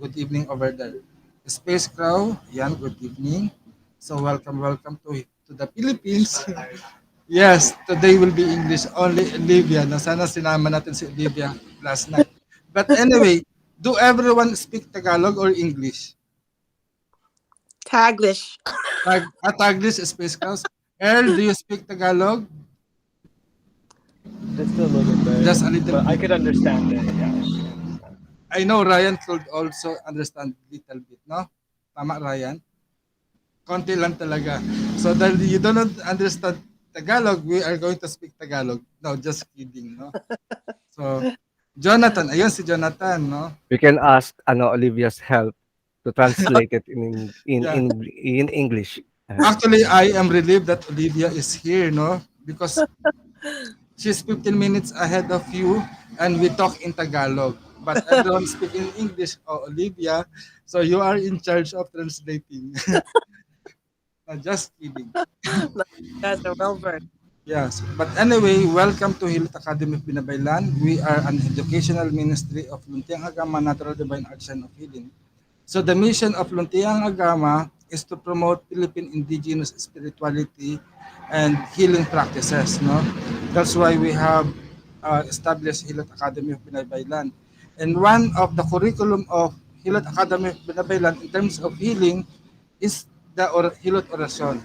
good evening over there. Space Crow, yan, good evening. So welcome to the Philippines. Yes, today will be English only Olivia. Na sana sinama natin si Olivia last night. But anyway, do everyone speak Tagalog or English? Taglish. Taglish, Space Crows. Earl, do you speak Tagalog? Just a little bit, Just a little but I bit. could understand it. Yeah, I could understand. I know Ryan could also understand little bit, no? Tama, Ryan? Konti lang talaga. So dahil you do not understand Tagalog, we are going to speak Tagalog. No, just kidding, no? So, Jonathan, ayun si Jonathan, no? We can ask Olivia's help to translate it Yeah. in English. Actually, I am relieved that Olivia is here, no? Because she's 15 minutes ahead of you and we talk in Tagalog. But everyone speak in English. Oh, Olivia, so you are in charge of translating. Just kidding. You guys are well versed. Yes, but anyway, welcome to Hilot Academy of Binabaylan. We are an educational ministry of Luntiang Aghama Natural Divine Arts and of Healing. So the mission of Luntiang Aghama is to promote Philippine Indigenous spirituality and healing practices. No, that's why we have established Hilot Academy of Binabaylan. And one of the curriculum of Hilot Academy of Binabaylan in terms of healing is the Hilot Orasyon.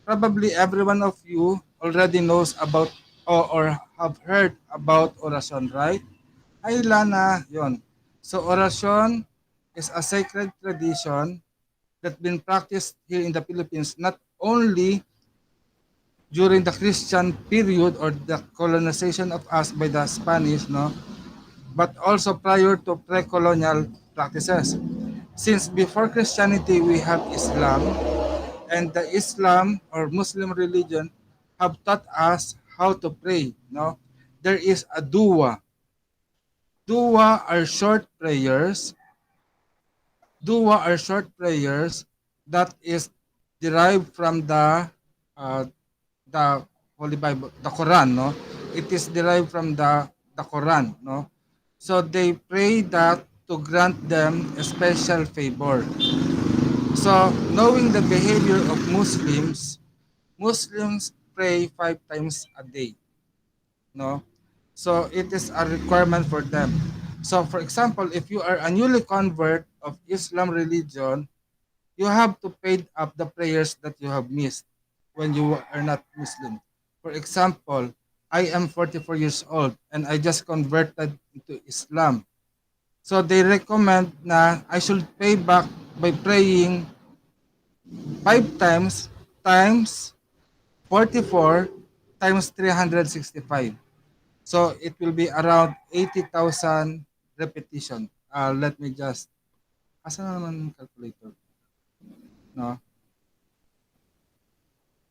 Probably every one of you already knows about or have heard about orasyon, right? Ay, Lana, yon. So orasyon is a sacred tradition that been practiced here in the Philippines not only during the Christian period or the colonization of us by the Spanish, no, but also prior to pre-colonial practices. Since before Christianity, we have Islam, and the Islam or Muslim religion have taught us how to pray. No, there is a dua. Dua are short prayers. Dua are short prayers that is derived from uh, the Holy Bible, the Quran. No, it is derived from the Quran. No, so they pray that to grant them a special favor. So knowing the behavior of Muslims, Muslims pray 5 times a day, no? So it is a requirement for them. So for example, if you are a newly convert of Islam religion, you have to pay up the prayers that you have missed when you are not Muslim. For example, I am 44 years old and I just converted into Islam. So they recommend na I should pay back by praying 5 times 44 times 365. So it will be around 80,000 repetition. Let me just, asa na naman yung calculator? No?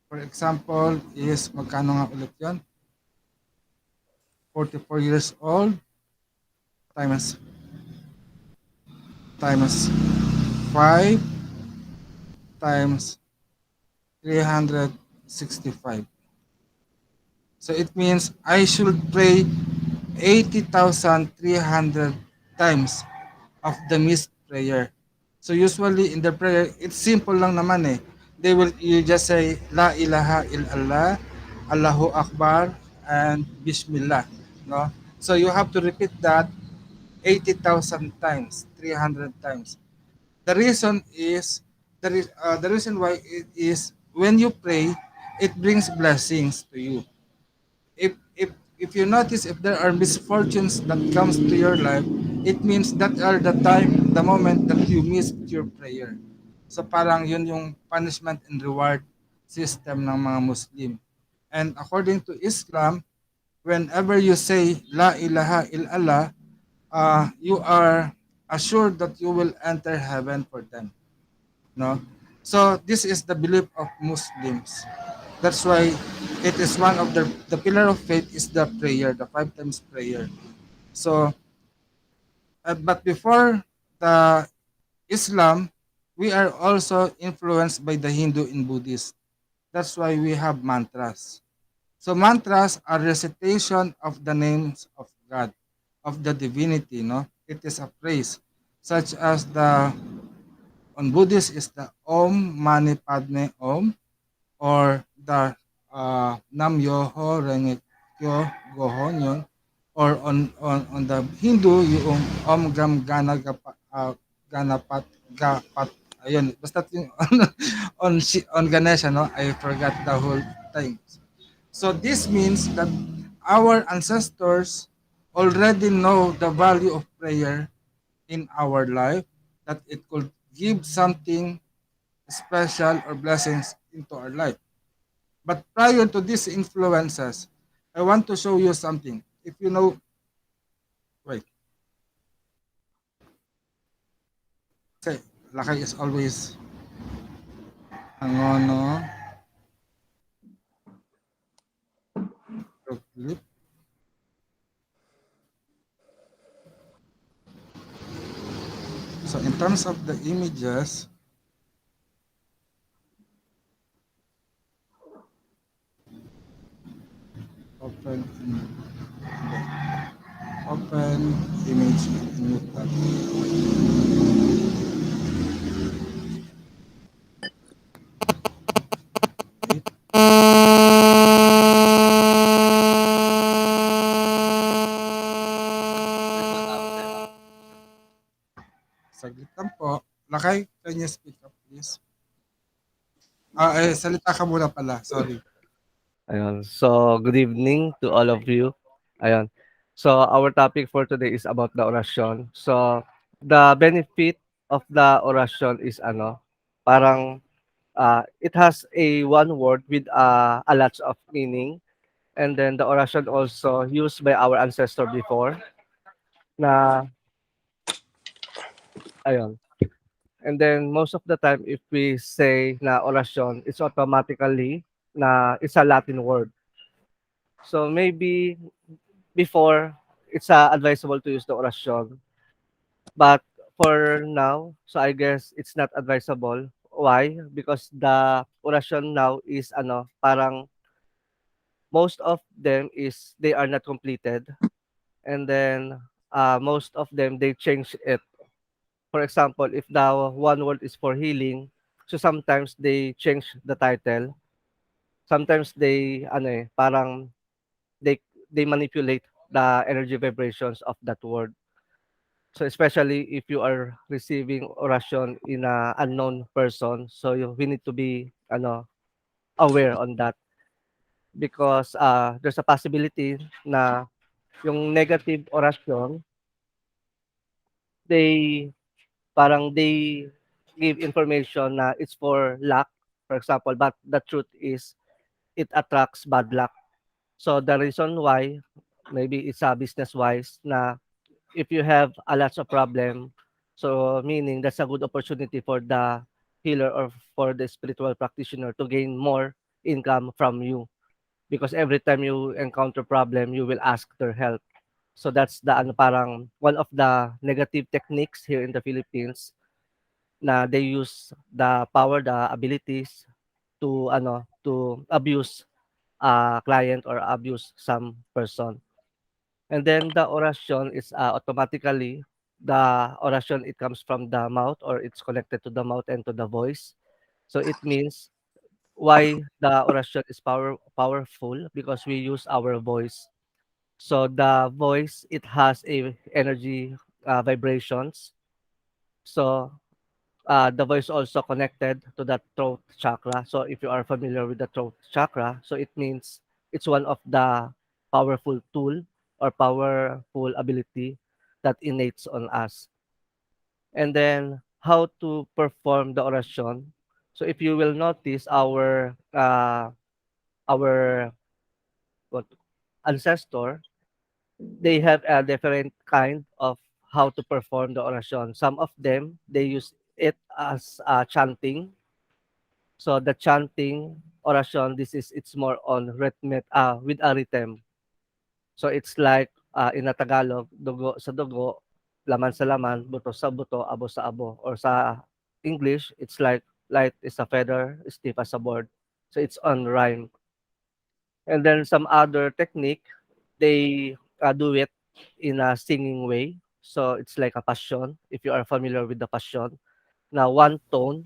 For example, is magkano nga ulit yun? 44 years old times times 5 times 365. So it means I should pray 80,300 times of the missed prayer. So usually in the prayer, it's simple lang naman eh. You just say La ilaha illallah, Allahu Akbar, and Bismillah. No? So you have to repeat that 80,000 times, 300 times. The reason is the reason why it is when you pray, it brings blessings to you. If you notice if there are misfortunes that comes to your life, it means that are the moment that you missed your prayer. So parang yun yung punishment and reward system ng mga Muslim. And according to Islam, whenever you say La ilaha illallah, you are assured that you will enter heaven for them. No? So this is the belief of Muslims. That's why it is one of the pillar of faith is the prayer, the 5 times prayer. So, but before the Islam, we are also influenced by the Hindu and Buddhist. That's why we have mantras. So mantras are recitation of the names of God, of the divinity. No, it is a praise. such as the on Buddhist is the Om Mani Padme Om, or the Nam Yoho Renge Kyo Gohon yun, or on the Hindu yung Om Gam Gana Ganapat Gapat, ayun basta yung on Ganesha, no, I forgot the whole thing. So this means that our ancestors already know the value of prayer in our life, that it could give something special or blessings into our life. But prior to these influences, I want to show you something. If you know, wait, say, lakay is always hangono, flip. So in terms of the images, open, open image in wait, saglit lang po. Lakay, can you speak up please? Salita ka muna pala, sorry. Ayun. So, good evening to all of you. Ayun. So, our topic for today is about the orasyon. So, the benefit of the orasyon is parang it has a one word with a lot of meaning. And then the orasyon also used by our ancestor before na ayun. And then most of the time if we say na orasyon, it's automatically na it's a Latin word. So maybe before it's advisable to use the orasyon, but for now, so I guess it's not advisable. Why? Because the orasyon now is parang most of them is they are not completed, and then most of them they change it. For example, if the one word is for healing, so sometimes they change the title. Sometimes they parang they they manipulate the energy vibrations of that word. So especially if you are receiving oration in a unknown person, so we need to be aware on that, because there's a possibility na yung negative orasyon, they they give information na it's for luck, for example, but the truth is it attracts bad luck. So the reason why, maybe it's a business wise na if you have a lots of problem, so meaning that's a good opportunity for the healer or for the spiritual practitioner to gain more income from you, because every time you encounter problem you will ask their help. So that's the parang one of the negative techniques here in the Philippines, na they use the power, the abilities to to abuse a client or abuse some person. And then the orasyon is automatically the orasyon, it comes from the mouth, or it's connected to the mouth and to the voice. So it means why the orasyon is powerful, because we use our voice. So the voice, it has a energy vibrations. So the voice also connected to the throat chakra. So if you are familiar with the throat chakra, so it means it's one of the powerful tool or powerful ability that innates on us. And then how to perform the orasyon. So if you will notice our what ancestor, they have a different kind of how to perform the orasyon. Some of them they use it as chanting. So the chanting orasyon, this is it's more on rhythmic with a rhythm. So it's like in a Tagalog, dugo sa dugo, laman sa laman, buto sa buto, abo sa abo. Or sa English, it's like light is a feather, stiff as a board. So it's on rhyme. And then some other technique, they do it in a singing way. So it's like a passion. If you are familiar with the passion, now one tone,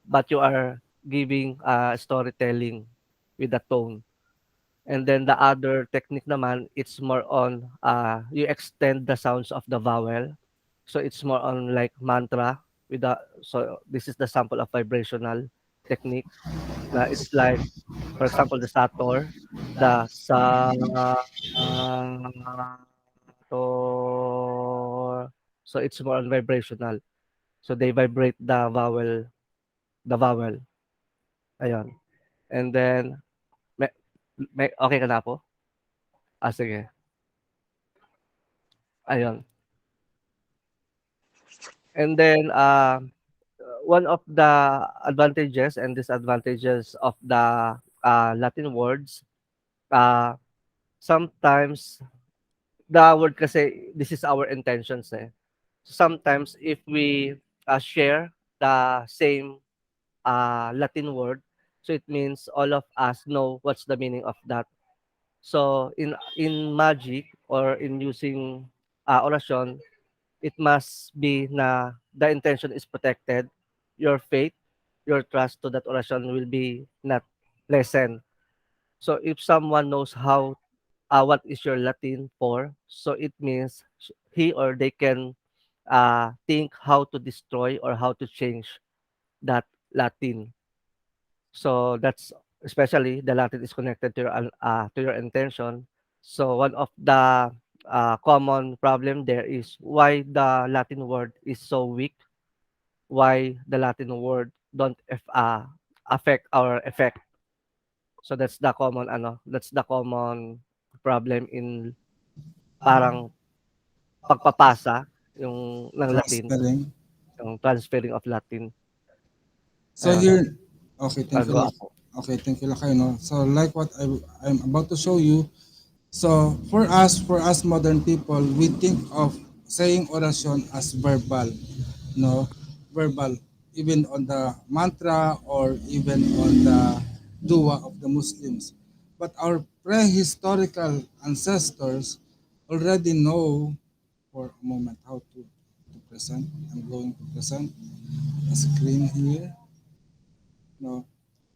but you are giving storytelling with the tone. And then the other technique naman, it's more on you extend the sounds of the vowel. So it's more on like mantra with the, so this is the sample of vibrational technique. Na it's like, for example, the sator, the sa tor. So it's more on vibrational. So they vibrate the vowel. Ayun. And then, okay ka na po? Sige. Ayun. And then, one of the advantages and disadvantages of the Latin words, uh, sometimes the word kasi, this is our intentions eh. Sometimes if we share the same Latin word, so it means all of us know what's the meaning of that. So in magic or in using orasyon, it must be na the intention is protected. Your faith, your trust to that orasyon will be not lessened. So if someone knows how what is your Latin for, so it means he or they can think how to destroy or how to change that Latin. So that's, especially the Latin is connected to your intention. So one of the common problem there is why the Latin word is so weak, why the Latin word don't affect our effect. So that's the common problem in parang pagpapasa yung ng Latin, Transferring. yung transferring of Latin. So Ayun, here, okay, thank you. go ako. Okay, thank you, Lakay. No? So like what I'm about to show you, so for us modern people, we think of saying orasyon as verbal, no, verbal, even on the mantra or even on the dua of the Muslims. But our prehistorical ancestors already know, for a moment, how to present. I'm going to present a screen here. No.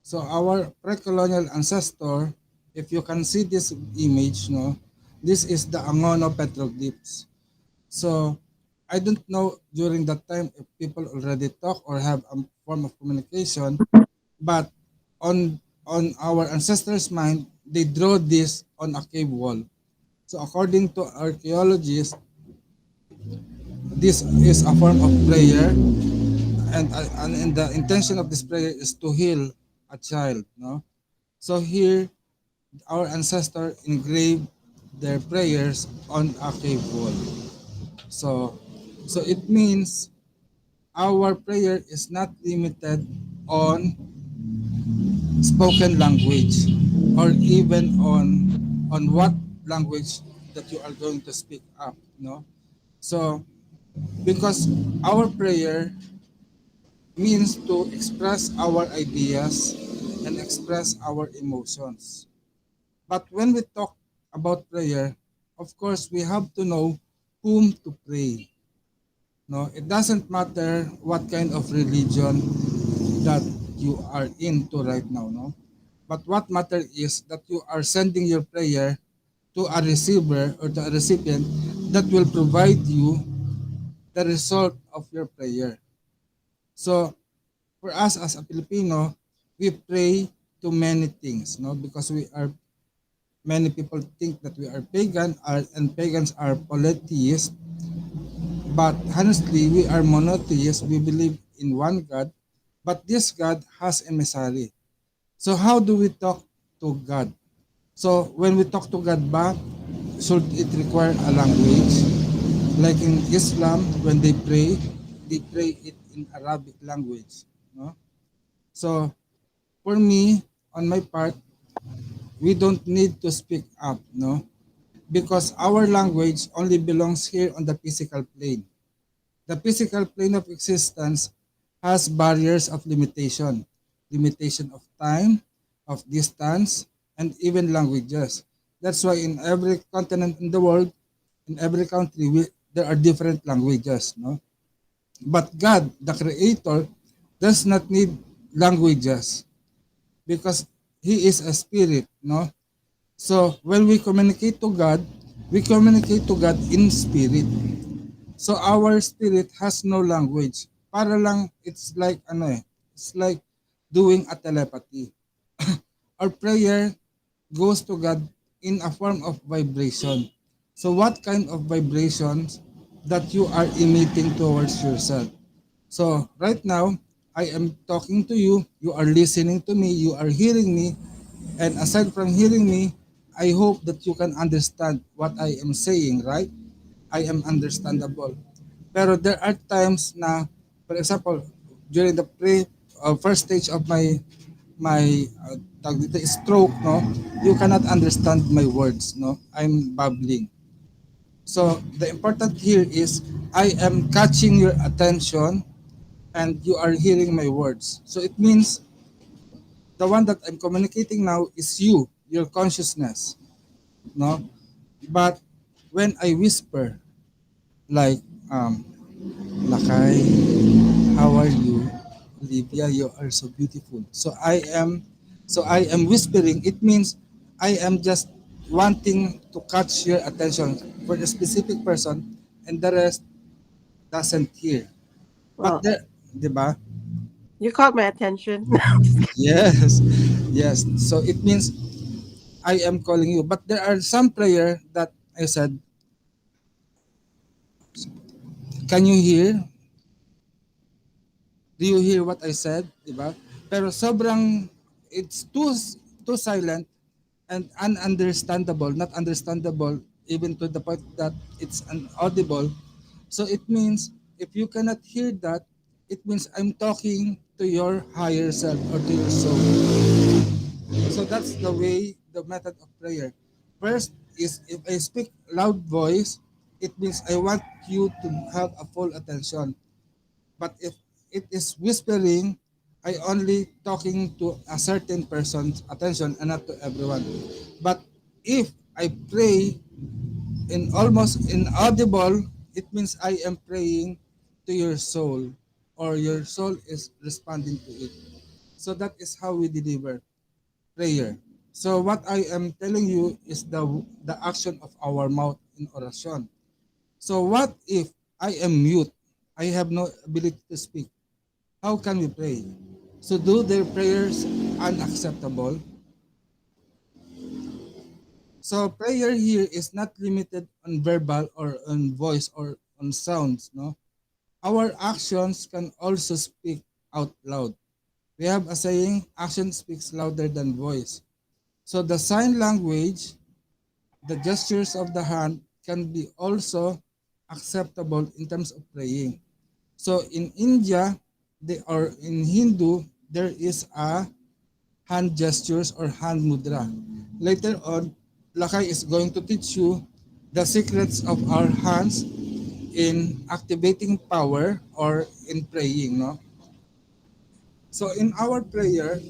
So our pre-colonial ancestor, if you can see this image, no, this is the Angono petroglyphs. So I don't know during that time if people already talk or have a form of communication, but on our ancestors' mind, they draw this on a cave wall. So according to archaeologists, this is a form of prayer, and the intention of this prayer is to heal a child. No, so here our ancestor engraved their prayers on a cave wall. So, so it means our prayer is not limited on spoken language or even on what language that you are going to speak up. No, so because our prayer means to express our ideas and express our emotions. But when we talk about prayer, of course, we have to know whom to pray. No, it doesn't matter what kind of religion that you are into right now, no. But what matters is that you are sending your prayer to a receiver or to a recipient that will provide you the result of your prayer. So, for us as a Filipino, we pray to many things, no, because we are many people think that we are and pagans are polytheists, but honestly we are monotheists. We believe in one God, but this God has emissary. So how do we talk to God? So when we talk to God back, should it require a language? Like in Islam, when they pray it in Arabic language. No? So for me, on my part, we don't need to speak up, no? Because our language only belongs here on the physical plane. The physical plane of existence has barriers of limitation of time, of distance, and even languages. That's why in every continent in the world, in every country, there are different languages, no? But God, the Creator, does not need languages because He is a spirit, no? So when we communicate to God, we communicate to God in spirit. So our spirit has no language. Para lang, it's like it's like doing a telepathy. Our prayer goes to God in a form of vibration. So what kind of vibrations that you are emitting towards yourself? So right now, I am talking to you, you are listening to me, you are hearing me, and aside from hearing me, I hope that you can understand what I am saying, right? I am understandable. Pero there are times na, for example, during the first stage of my stroke, no, you cannot understand my words, no. I'm babbling. So the important here is I am catching your attention and you are hearing my words. So it means the one that I'm communicating now is you, your consciousness, no? But when I whisper, like, Lakay, how are you? Olivia, you are so beautiful. So I am whispering. It means I am just wanting to catch your attention for a specific person and the rest doesn't hear. But Well, there, di ba? you caught my attention. Yes. Yes. So it means I am calling you. But there are some prayer that I said, can you hear? Do you hear what I said? Diba? Pero sobrang, it's too silent and ununderstandable, not understandable even to the point that it's inaudible. So it means if you cannot hear that, it means I'm talking to your higher self or to your soul. So that's the way, the method of prayer. First is if I speak loud voice, it means I want you to have a full attention. But if it is whispering, I only talking to a certain person's attention and not to everyone. But if I pray in almost inaudible, it means I am praying to your soul or your soul is responding to it. So that is how we deliver prayer. So what I am telling you is the action of our mouth in orasyon. So what if I am mute? I have no ability to speak. How can we pray? So do their prayers unacceptable? So prayer here is not limited on verbal or on voice or on sounds, no? Our actions can also speak out loud. We have a saying, action speaks louder than voice. So the sign language, the gestures of the hand can be also acceptable in terms of praying. So in India, or in Hindu, there is a hand gestures or hand mudra. Later on, Lakay is going to teach you the secrets of our hands in activating power or in praying, no? So in our prayer,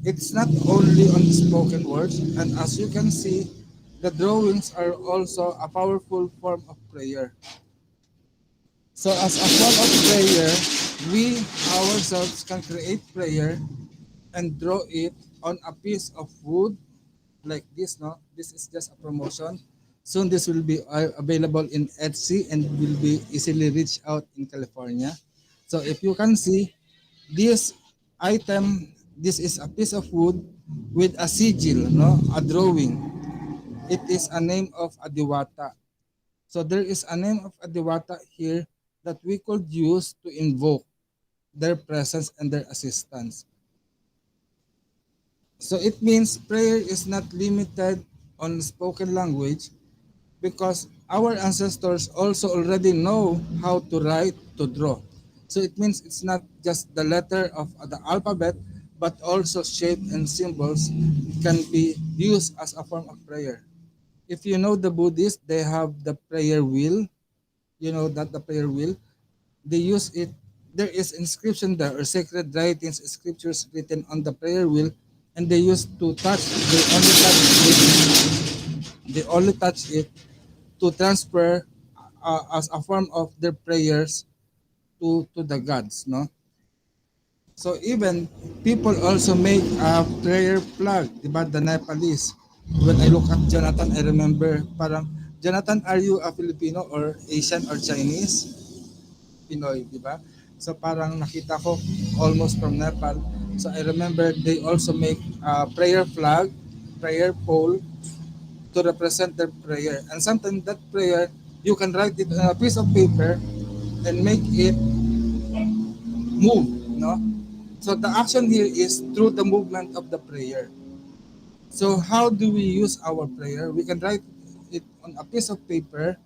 it's not only on the spoken words, and as you can see, the drawings are also a powerful form of prayer. So as a form of prayer, we ourselves can create prayer and draw it on a piece of wood like this, no? This is just a promotion. Soon this will be available in Etsy and will be easily reached out in California. So if you can see, this item, this is a piece of wood with a sigil, no? A drawing. It is a name of a diwata. So there is a name of a diwata here that we could use to invoke their presence and their assistance. So it means prayer is not limited on spoken language because our ancestors also already know how to write, to draw. So it means it's not just the letter of the alphabet, but also shape and symbols can be used as a form of prayer. If you know the Buddhists, they have the prayer wheel. You know that the prayer wheel, they use it. There is inscription there or sacred writings, scriptures written on the prayer wheel, and they used to touch. They only touch it to transfer as a form of their prayers to the gods, no? So even people also make a prayer flag, di ba? The Nepalese. When I look at Jonathan, I remember parang, Jonathan, are you a Filipino or Asian or Chinese? Pinoy, di ba? So parang nakita ko almost from Nepal. So I remember they also make a prayer flag, prayer pole to represent their prayer. And sometimes that prayer, you can write it on a piece of paper and make it move, no? So the action here is through the movement of the prayer. So how do we use our prayer? We can write it on a piece of paper,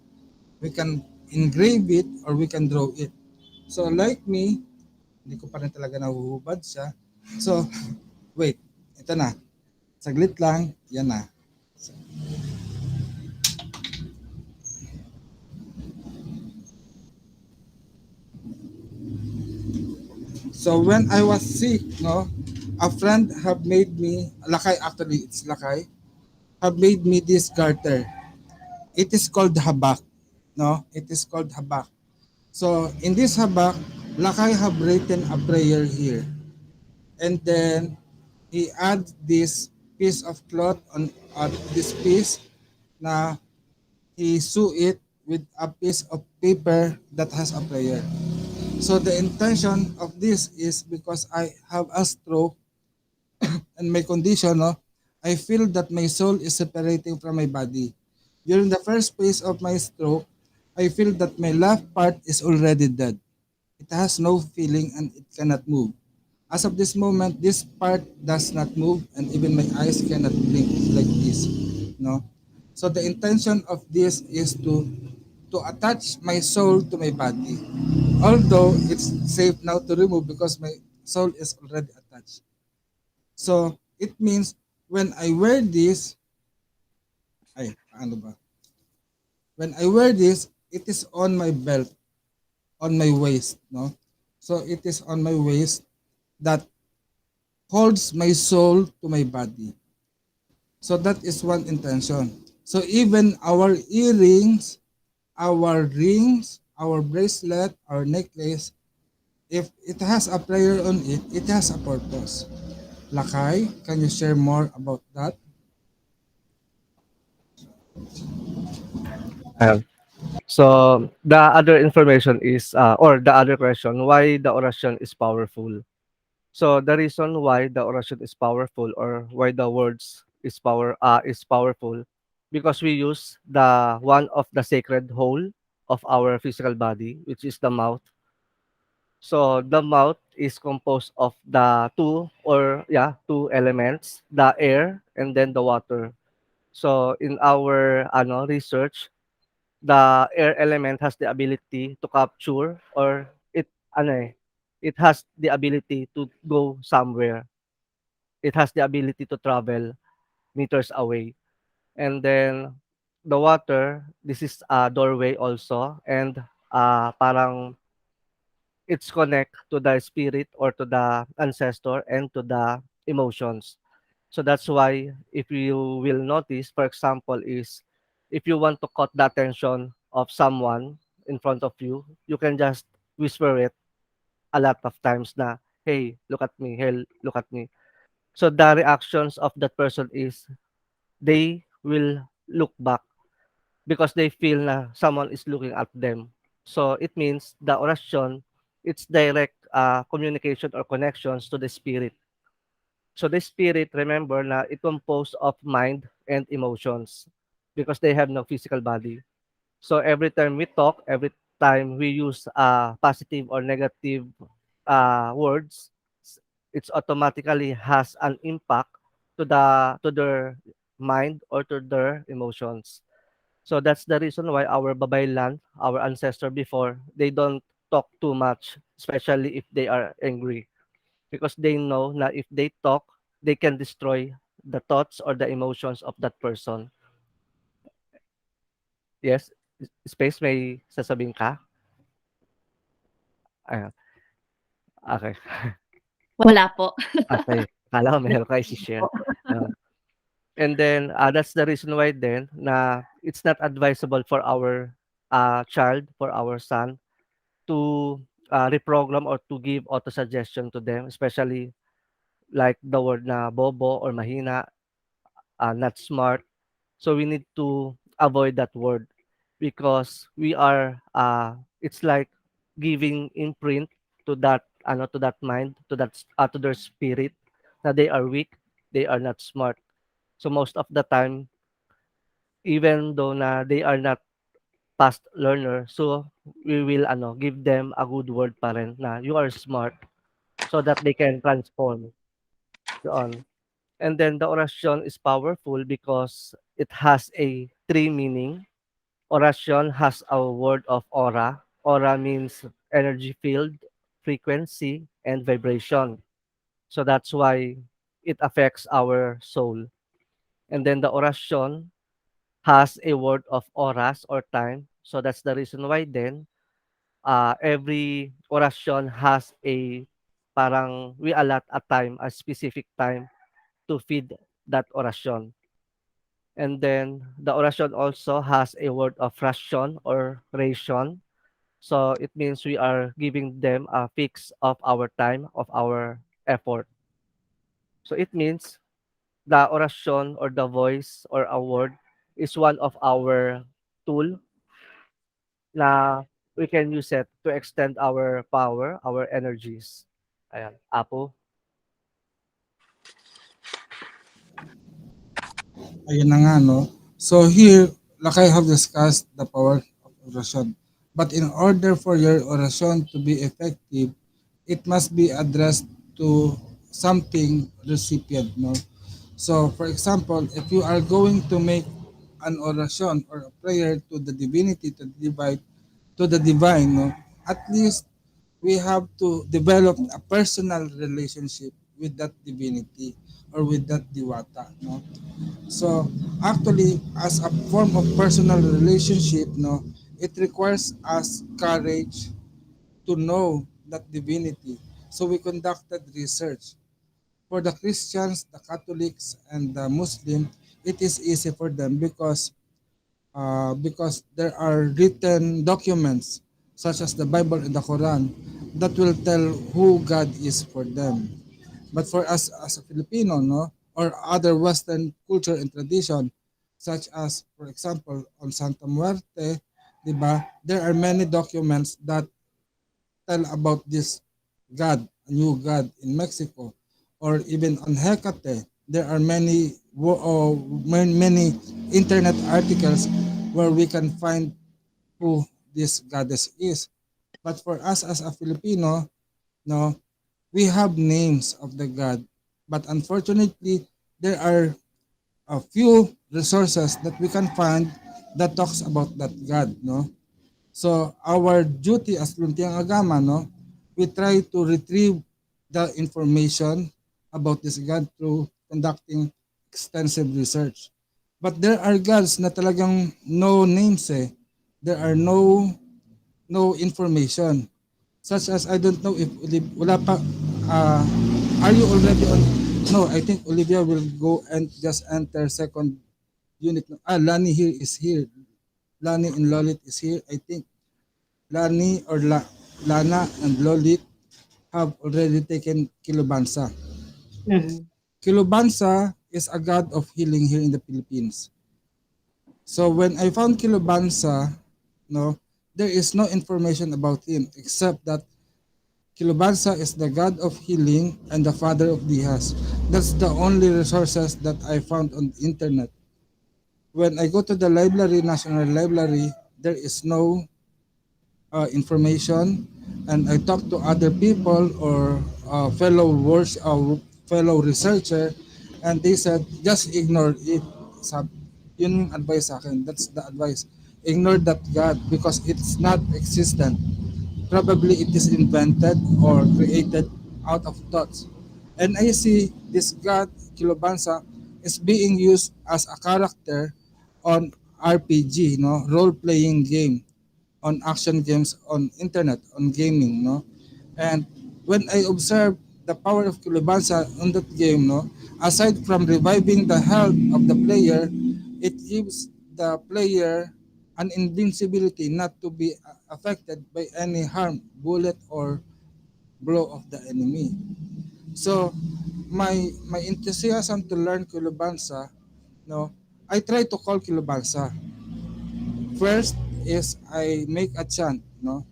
we can engrave it, or we can draw it. So like me, hindi ko pa rin talaga nahuhubad siya. So, wait, ito na. Saglit lang, yan na. So when I was sick, no, a friend have made me, lakay actually, it's lakay, have made me this garter. It is called habak, no? It is called habak. So in this habak, lakay have written a prayer here. And then he add this piece of cloth on this piece na he sew it with a piece of paper that has a prayer. So the intention of this is because I have a stroke and my condition, no, I feel that my soul is separating from my body. During the first phase of my stroke, I feel that my left part is already dead. It has no feeling and it cannot move. As of this moment, this part does not move and even my eyes cannot blink like this. No? So the intention of this is to attach my soul to my body. Although it's safe now to remove because my soul is already attached. So it means when I wear this, ay, ano ba? When I wear this, it is on my belt, on my waist, no? So it is on my waist that holds my soul to my body. So that is one intention. So even our earrings, our rings, our bracelet, our necklace, if it has a prayer on it, it has a purpose. Lakay, can you share more about that? Ayan. So the other information is, or the other question, why the orasyon is powerful. So the reason why the orasyon is powerful, or why the words is powerful, because we use the one of the sacred hole of our physical body, which is the mouth. So the mouth is composed of the two elements, the air and then the water. So in our research, the air element has the ability to capture, or it has the ability to go somewhere. It has the ability to travel meters away. And then the water, this is a doorway also, and parang it's connect to the spirit or to the ancestor and to the emotions. So that's why if you will notice, for example, is if you want to cut the attention of someone in front of you, you can just whisper it a lot of times na, hey, look at me, hey, look at me. So the reactions of that person is they will look back because they feel na someone is looking at them. So it means the orasyon, it's direct communication or connections to the spirit. So the spirit, remember na it composed of mind and emotions because they have no physical body. So every time we talk, every time we use positive or negative words, it's automatically has an impact to their mind or to their emotions. So that's the reason why our babaylan, our ancestor before, they don't talk too much, especially if they are angry, because they know na if they talk, they can destroy the thoughts or the emotions of that person. Yes, Space, may sasabihin ka? Ayan, okay. Wala po. Okay, akala ko meron ka i-share. And then, that's the reason why then na it's not advisable for our child, for our son, to reprogram or to give auto suggestion to them, especially like the word na bobo or mahina, not smart. So we need to avoid that word because we are it's like giving imprint to that to that mind, to that to their spirit, that they are weak, they are not smart. So most of the time, even though na they are not fast learner, so we will give them a good word pa rin na you are smart, so that they can transform on. And then the orasyon is powerful because it has a three meaning. Orasyon has a word of aura. Aura means energy field, frequency, and vibration. So that's why it affects our soul. And then the orasyon has a word of horas or time. So that's the reason why then every orasyon has a parang we allot a time, a specific time to feed that orasyon. And then the orasyon also has a word of ration or ration. So it means we are giving them a fix of our time, of our effort. So it means the orasyon or the voice or a word is one of our tool na we can use it to extend our power, our energies. Ayan, Apo. Ayun na nga, no? So here, like I have discussed the power of orasyon. But in order for your orasyon to be effective, it must be addressed to something recipient, no? So, for example, if you are going to make an orasyon or a prayer to the divinity, to the divine, no? At least we have to develop a personal relationship with that divinity or with that diwata, no? So actually, as a form of personal relationship, no, it requires us courage to know that divinity. So we conducted research. For the Christians, the Catholics, and the Muslim, it is easy for them because there are written documents such as the Bible and the Quran that will tell who God is for them. But for us as a Filipino, no, or other Western culture and tradition, such as, for example, on Santa Muerte, di ba, there are many documents that tell about this God, a new God in Mexico, or even on Hecate, there are many internet articles where we can find who this goddess is. But for us as a Filipino, no, we have names of the god, but unfortunately, there are a few resources that we can find that talks about that god, no. So our duty as Luntiang Aghama, no, we try to retrieve the information about this god through conducting extensive research. But there are gods na talagang no names eh. There are no information. Such as I don't know if wala pa uh, are you already on. No, I think Olivia will go and just enter second unit. Lani here is here. Lani and Lolit is here. I think Lani or Lana and Lolit have already taken Kilobansa. Mhm. Kilobansa is a god of healing here in the Philippines. So when I found Kilobansa, no, there is no information about him except that Kilobansa is the god of healing and the father of Dihas. That's the only resources that I found on the internet. When I go to the library, National Library, there is no information, and I talk to other people or fellow researcher, and they said just ignore it. Yun yung advice sa akin. That's the advice. Ignore that God because it's not existent. Probably it is invented or created out of thoughts. And I see this god, Kilobansa, is being used as a character on RPG, no, role-playing game, on action games on internet, on gaming, no. And when I observe the power of Kilobansa on that game, no, aside from reviving the health of the player, it gives the player an invincibility not to be affected by any harm, bullet or blow of the enemy. So my enthusiasm to learn Kilubansa, no, I try to call Kilubansa. First is I make a chant, no,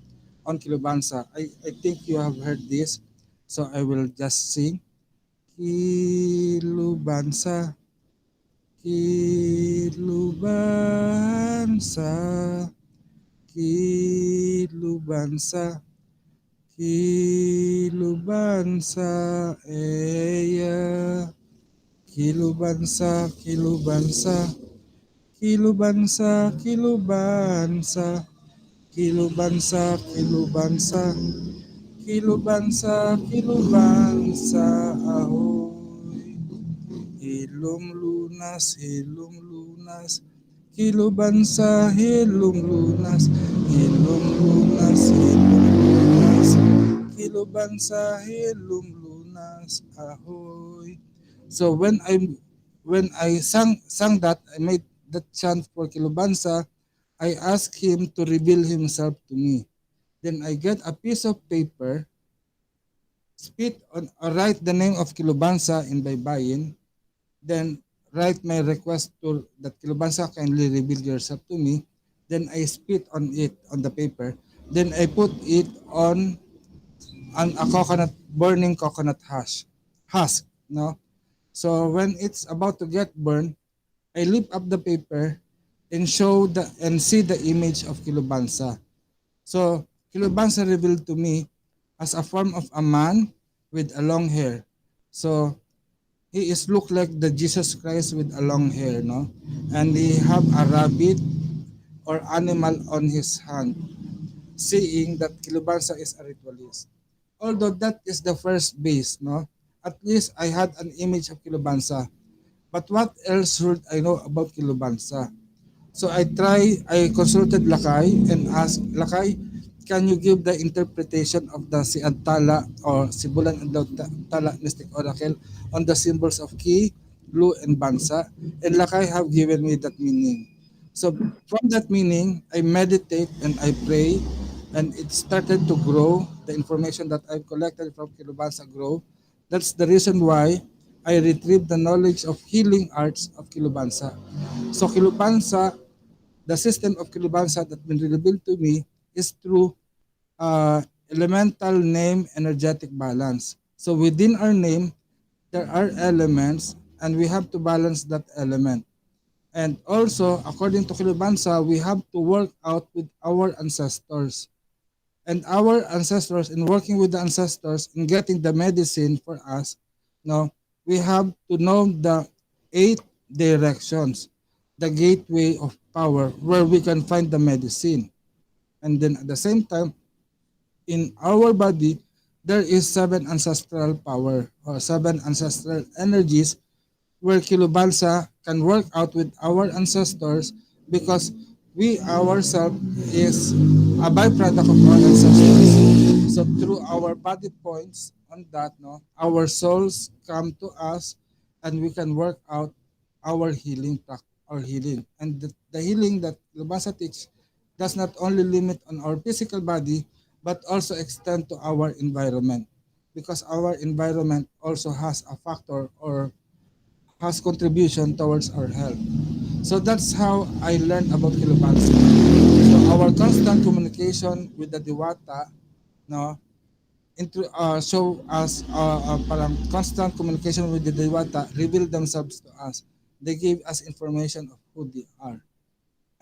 on Kilubansa. I think you have heard this, so I will just sing. Kilubansa, Kilubansa, Kilubansa, Kilubansa, eya. Kilubansa, Kilubansa, Kilubansa, Kilubansa, Kilubansa, Kilubansa, Kilubansa, Kilubansa, ahoy. Hilom lunas, hilom lunas, Kilubansa, hilom lunas, hilom lunas, hilom lunas, Kilubansa, hilom lunas, ahoy. So when I sang that, I made that chant for Kilubansa, I asked him to reveal himself to me. Then I get a piece of paper, spit on, write the name of Kilubansa in baybayin, then write my request to that Kilubansa kindly reveal yourself to me. Then I spit on it on the paper. Then I put it on a coconut burning coconut husk. No, so when it's about to get burned, I lift up the paper and see the image of Kilubansa. So Kilubansa revealed to me as a form of a man with a long hair. So he is look like the Jesus Christ with a long hair, no? And he have a rabbit or animal on his hand, seeing that Kilubansa is a ritualist. Although that is the first base, no? At least I had an image of Kilubansa. But what else should I know about Kilubansa? So I consulted Lakay and asked, Lakay, can you give the interpretation of the Siantala or Sibulan and Tala Mystic Oracle on the symbols of Ki, Lu, and Bansa? And Lakay have given me that meaning. So from that meaning, I meditate and I pray, and it started to grow. The information that I've collected from Kilubansa grow. That's the reason why I retrieved the knowledge of healing arts of Kilubansa. So Kilubansa, the system of Kilubansa that been revealed to me is through elemental name energetic balance. So within our name, there are elements and we have to balance that element. And also, according to Kilubansa, we have to work out with our ancestors. And our ancestors, in working with the ancestors, in getting the medicine for us, no, we have to know the 8 directions, the gateway of power where we can find the medicine. And then at the same time, in our body, there is 7 ancestral power or 7 ancestral energies where Kilubansa can work out with our ancestors because we ourselves is a byproduct of our ancestors. So through our body points on that, no, our souls come to us and we can work out our our healing. And the healing that Kilubansa teach does not only limit on our physical body, but also extend to our environment because our environment also has a factor or has contribution towards our health. So that's how I learned about Kilubansa. So our constant communication with the Diwata, no, show us parang constant communication with the Diwata reveal themselves to us. They give us information of who they are.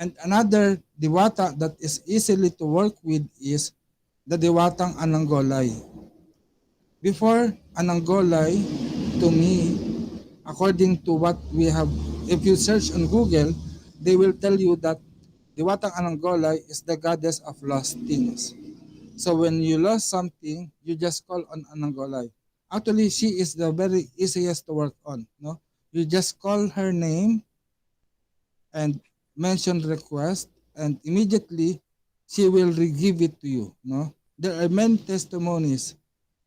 And another Diwata that is easily to work with is the Diwatang Ananggolay. Before Ananggolay, to me, according to what we have, if you search on Google, they will tell you that Diwatang Ananggolay is the goddess of lost things. So when you lost something, you just call on Ananggolay. Actually, she is the very easiest to work on. No, you just call her name and mention request, and immediately she will give it to you. No, there are many testimonies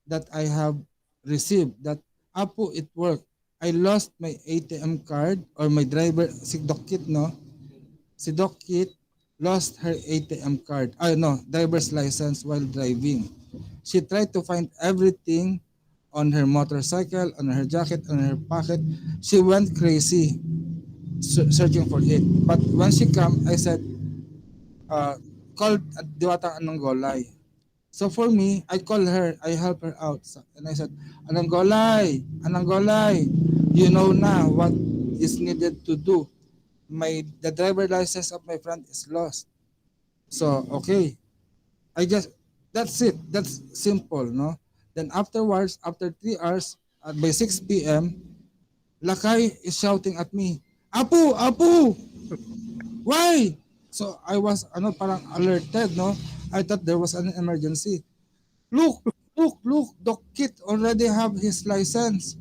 that I have received that Apo, it worked. I lost my ATM card or my driver si Dokit, no? Si Dokit lost her ATM card. No, driver's license while driving. She tried to find everything on her motorcycle, on her jacket, on her pocket. She went crazy searching for it. But when she come, I said, called Diwata Ananggolay. So for me, I call her, I help her out. And I said, Ananggolay, Ananggolay, you know na what is needed to do. The driver license of my friend is lost. So okay, I just that's it. That's simple, no? Then afterwards, after 3 hours, by 6 p.m., Lakay is shouting at me, Apu, Apu, why? So I was parang alerted, no? I thought there was an emergency. Look, look, the kid already have his license.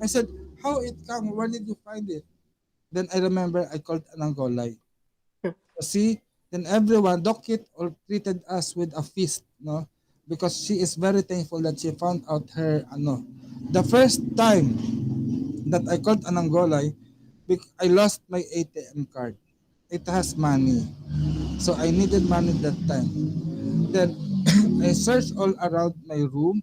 I said, how it come? Where did you find it? Then I remember I called Ananggolay. See, then everyone, Dokit, all treated us with a feast, no? Because she is very thankful that she found out her, the first time that I called Ananggolay, I lost my ATM card. It has money. So I needed money that time. Then I searched all around my room.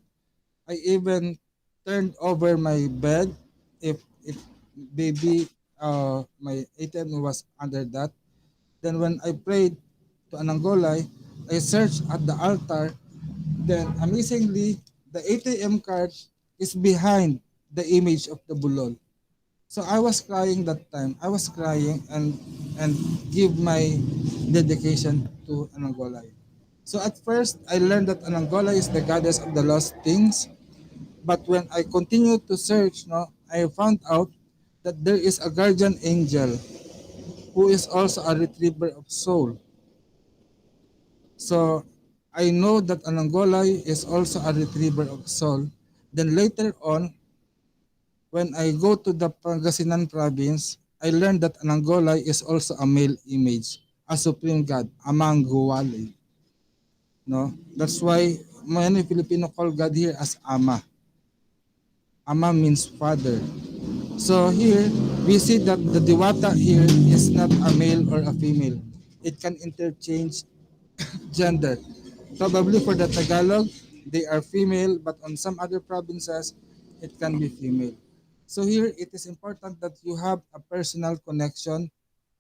I even turned over my bed if maybe my ATM was under that. Then when I prayed to Ananggolay, I searched at the altar. Then amazingly, the ATM card is behind the image of the bulol. So I was crying that time. I was crying and give my dedication to Ananggolay. So at first, I learned that Ananggolay is the goddess of the lost things. But when I continued to search, no, I found out that there is a guardian angel who is also a retriever of soul. So I know that Ananggolay is also a retriever of soul. Then later on, when I go to the Pangasinan province, I learned that Ananggolay is also a male image, a supreme god, amang Guwali. No, that's why many Filipino call God here as Ama. Ama means father. So here we see that the Diwata here is not a male or a female. It can interchange gender. Probably for the Tagalog, they are female, but on some other provinces, it can be female. So here, it is important that you have a personal connection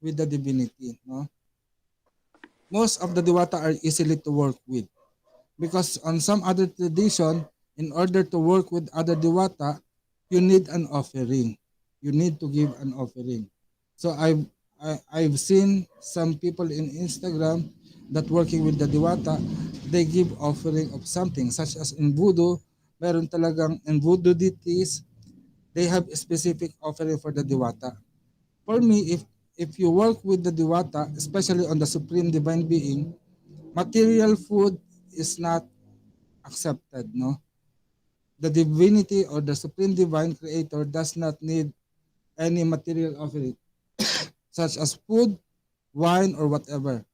with the divinity. No? Most of the Diwata are easily to work with because on some other tradition, in order to work with other Diwata, you need an offering. You need to give an offering. So I've seen some people in Instagram that working with the Diwata, they give offering of something such as in Voodoo, meron talagang in Voodoo deities, they have a specific offering for the Diwata. For me, if you work with the Diwata, especially on the Supreme Divine Being, material food is not accepted, no? The divinity or the Supreme Divine Creator does not need any material offering, such as food, wine, or whatever.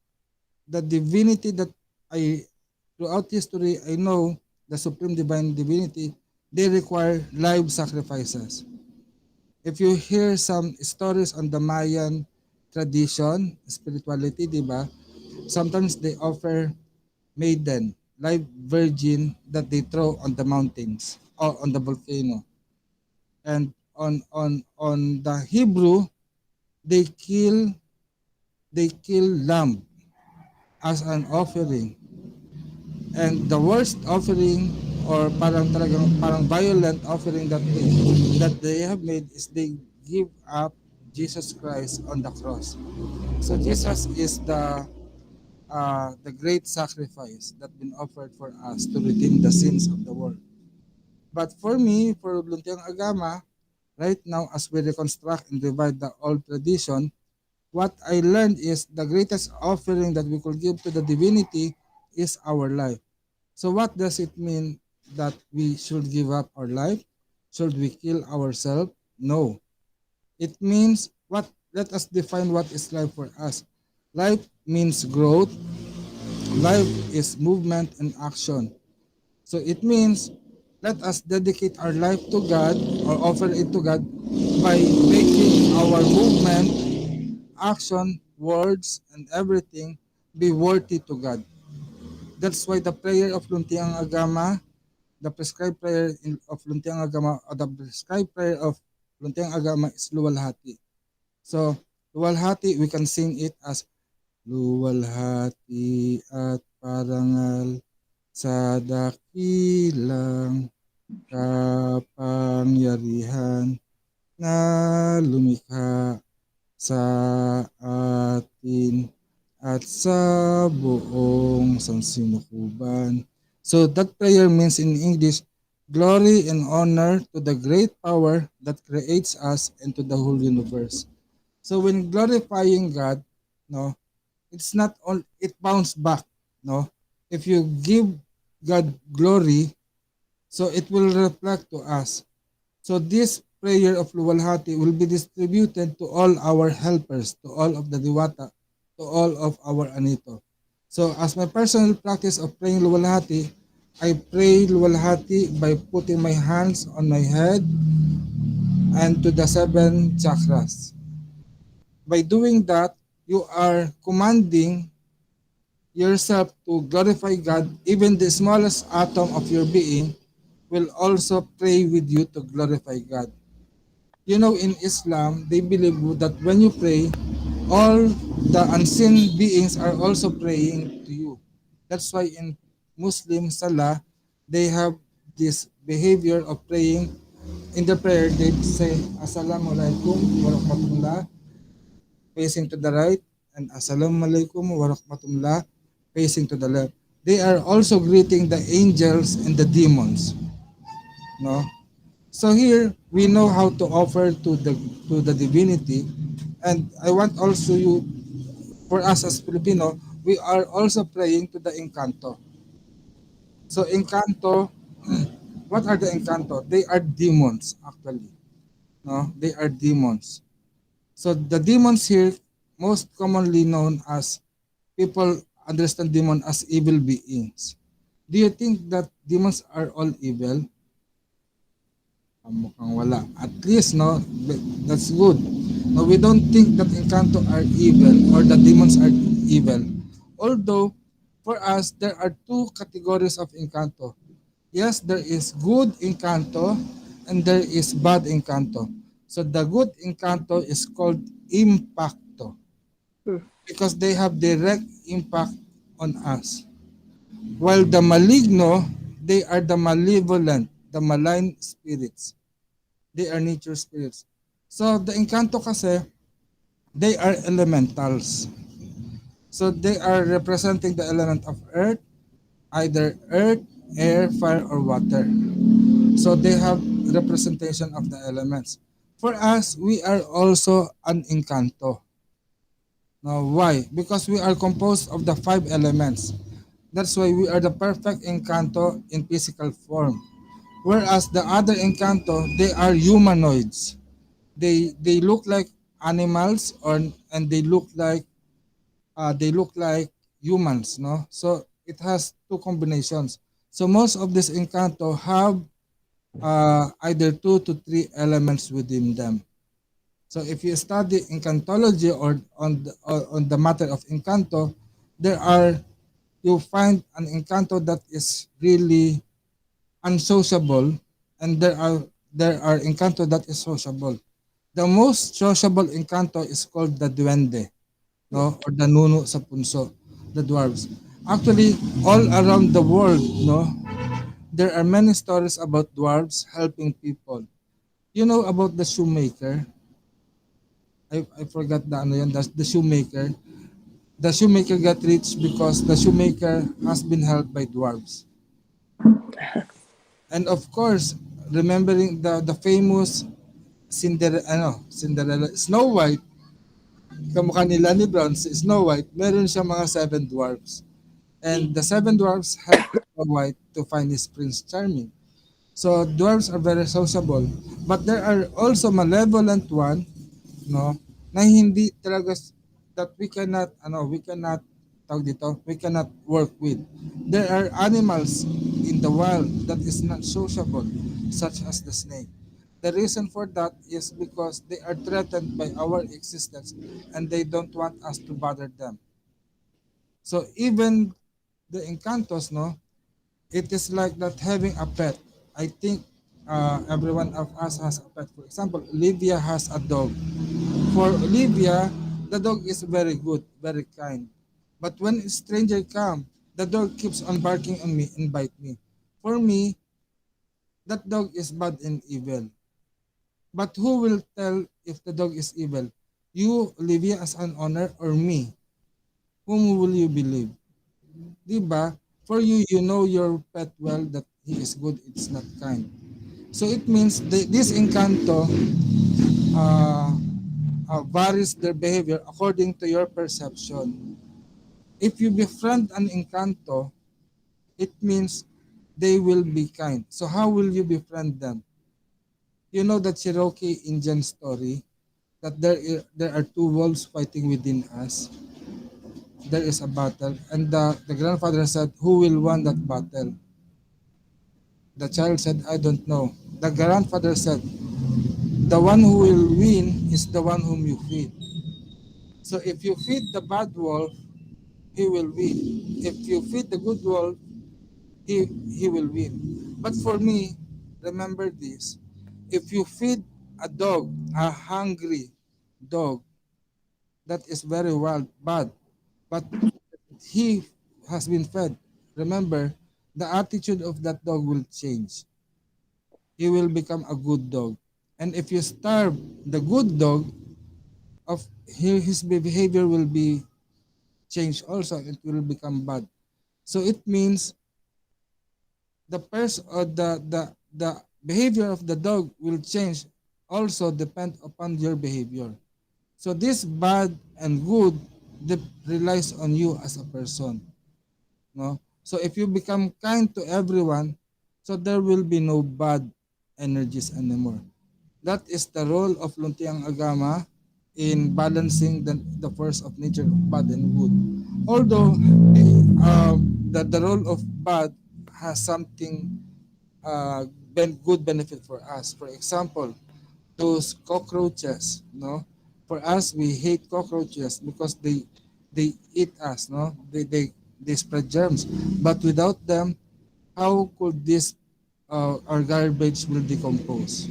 The divinity that I, throughout history, I know the Supreme Divine Divinity, they require live sacrifices. If you hear some stories on the Mayan tradition, spirituality, di ba? Sometimes they offer maiden, live virgin that they throw on the mountains or on the volcano. And on the Hebrew, they kill lamb as an offering. And the worst offering or parang violent offering that they have made is they give up Jesus Christ on the cross. So Jesus is the great sacrifice that been offered for us to redeem the sins of the world. But for me, for Luntiang Aghama, right now as we reconstruct and revive the old tradition, what I learned is the greatest offering that we could give to the divinity is our life. So what does it mean that we should give up our life? Should we kill ourselves? No. It means what let us define what is life for us. Life means growth. Life is movement and action. So it means let us dedicate our life to God or offer it to God by making our movement, action, words, and everything be worthy to God. That's why the prayer of Luntiang Aghama, the prescribed prayer of Luntiang Aghama, or the prescribed prayer of Luntiang Aghama is luwalhati. So, luwalhati, we can sing it as luwalhati at parangal sa dakilang kapangyarihan na lumikha sa atin at sa buong sansinukuban. So that prayer means in English, glory and honor to the great power that creates us and to the whole universe. So when glorifying God, no, it's not all it bounce back, no. If you give God glory, so it will reflect to us. So this prayer of Luwalhati will be distributed to all our helpers, to all of the Diwata, to all of our Anito. So as my personal practice of praying Luwalhati, I pray Luwalhati by putting my hands on my head and to the seven chakras. By doing that, you are commanding yourself to glorify God. Even the smallest atom of your being will also pray with you to glorify God. You know, in Islam, they believe that when you pray, all the unseen beings are also praying to you. That's why in Muslim Salah, they have this behavior of praying. In the prayer, they say, Assalamu alaikum wa rahmatullah, facing to the right, and Assalamu alaikum wa rahmatullah, facing to the left. They are also greeting the angels and the demons. No? So here we know how to offer to the divinity, and I want also you, for us as Filipino, we are also praying to the Encanto. So Encanto, what are the Encanto? They are demons actually. No, they are demons. So the demons here, most commonly known as, people understand demon as evil beings. Do you think that demons are all evil? Mukhang wala. At least, no, that's good. No, we don't think that Encanto are evil or the demons are evil. Although, for us, there are two categories of Encanto. Yes, there is good Encanto and there is bad Encanto. So the good Encanto is called Impacto because they have direct impact on us. While the maligno, they are the malevolent, the malign spirits. They are nature spirits. So the Encanto kasi, they are elementals. So they are representing the element of earth, either earth, air, fire, or water. So they have representation of the elements. For us, we are also an Encanto. Now, why? Because we are composed of the five elements. That's why we are the perfect Encanto in physical form. Whereas the other Encanto, they are humanoids. They look like animals, or and they look like humans, no. So it has two combinations. So most of these Encanto have either two to three elements within them. So if you study Encantology or on the matter of Encanto, there are you find an Encanto that is really unsociable, and there are Encanto that is sociable. The most sociable Encanto is called the Duende, no, or the Nuno sa Punso, the dwarves. Actually, all around the world, no, there are many stories about dwarves helping people. You know about the shoemaker? I forgot the ano yan, the shoemaker. The shoemaker got rich because the shoemaker has been helped by dwarves. And of course, remembering the famous Cinderella, Snow White, kamukha nila ni Brown, si Snow White, meron siya mga seven dwarfs. And the seven dwarfs helped Snow White to find his Prince Charming. So dwarfs are very sociable. But there are also malevolent one, no, na hindi talaga that we cannot tawag dito, we cannot work with. There are animals in the wild that is not sociable, such as the snake. The reason for that is because they are threatened by our existence and they don't want us to bother them. So even the encantos, no, it is like that having a pet. I think every one of us has a pet. For example, Olivia has a dog. For Olivia, the dog is very good, very kind. But when a stranger come, the dog keeps on barking on me and bite me. For me, that dog is bad and evil. But who will tell if the dog is evil? You, Olivia, as an owner, or me? Whom will you believe? Diba? For you, you know your pet well that he is good, it's not kind. So it means this encanto uh, varies their behavior according to your perception. If you befriend an encanto, it means they will be kind. So how will you befriend them? You know the Cherokee Indian story that there are two wolves fighting within us. There is a battle, and the grandfather said, "Who will win that battle?" The child said, "I don't know." The grandfather said, "The one who will win is the one whom you feed." So if you feed the bad wolf, he will win. If you feed the good wolf, he will win. But for me, remember this: if you feed a dog, a hungry dog that is very wild, bad, but he has been fed, remember the attitude of that dog will change. He will become a good dog. And if you starve the good dog, of his behavior will be changed also. It will become bad. So it means the person or the behavior of the dog will change also depend upon your behavior. So this bad and good relies on you as a person. No? So if you become kind to everyone, so there will be no bad energies anymore. That is the role of Luntiang Agama in balancing the force of nature of bad and good. Although the role of bad has something good benefit for us. For example, those cockroaches, no? For us, we hate cockroaches because they eat us, no? They spread germs. But without them, how could this our garbage will decompose?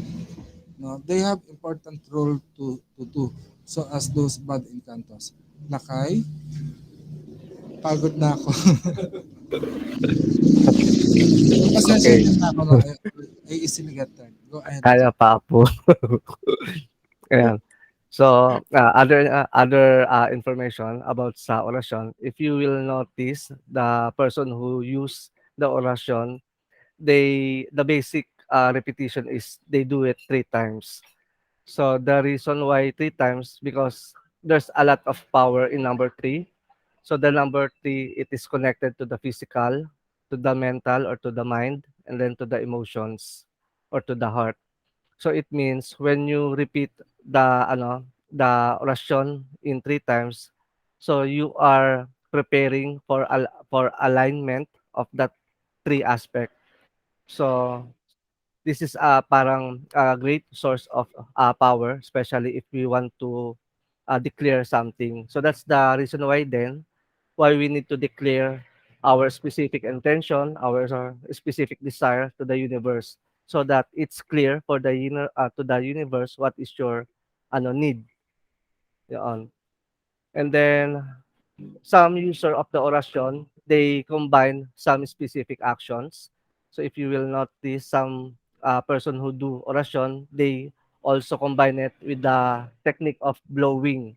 No, they have important role to do. So as those bad encantos. Nakay, pagod na ako. Pasensya Okay, na ako, no? I easily get tired. Go ahead, kaya Jay. pa po. Ayan. So, other information about sa orasyon, if you will notice, the person who use the orasyon, the basic repetition is they do it 3 times. So the reason why 3 times, because there's a lot of power in number 3. So the number 3, it is connected to the physical, to the mental or to the mind, and then to the emotions or to the heart. So it means when you repeat the orasyon in 3 times, so you are preparing for alignment of that 3 aspect. So this is parang a great source of power, especially if we want to declare something. So that's the reason why then why we need to declare our specific intention, our specific desire to the universe, so that it's clear for the to the universe what is your need. Yun. And then some user of the orasyon, they combine some specific actions. So if you will notice some person who do orasyon, they also combine it with the technique of blowing.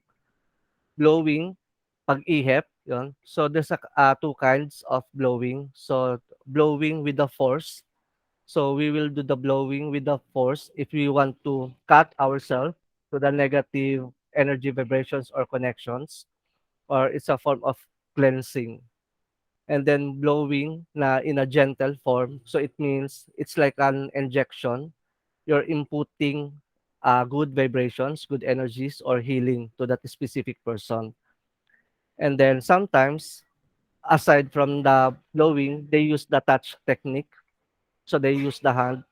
Blowing, pag-ihip, yun. So there's 2 kinds of blowing. So blowing with the force. So we will do the blowing with the force if we want to cut ourselves to the negative energy vibrations or connections, or it's a form of cleansing. And then blowing na in a gentle form. So it means it's like an injection. You're inputting good vibrations, good energies, or healing to that specific person. And then sometimes, aside from the blowing, they use the touch technique. So they use the hand.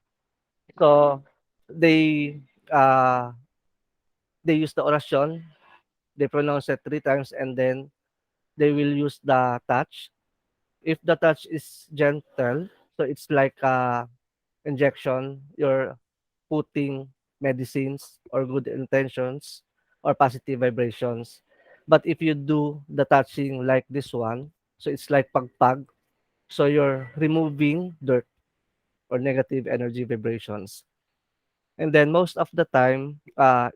So they they use the orasyon. They pronounce it 3 times, and then they will use the touch. If the touch is gentle, so it's like a injection, you're putting medicines or good intentions or positive vibrations. But if you do the touching like this one, so it's like pagpag, so you're removing dirt or negative energy vibrations. And then most of the time,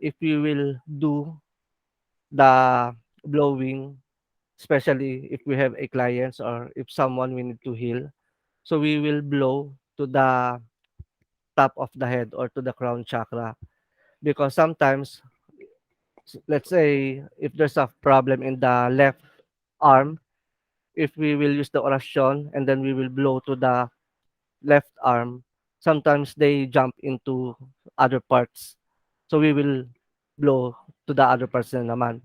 if you will do the blowing, especially if we have a clients or if someone we need to heal, so we will blow to the top of the head or to the crown chakra, because sometimes, let's say if there's a problem in the left arm, if we will use the orasyon and then we will blow to the left arm, sometimes they jump into other parts. So we will blow to the other parts na naman.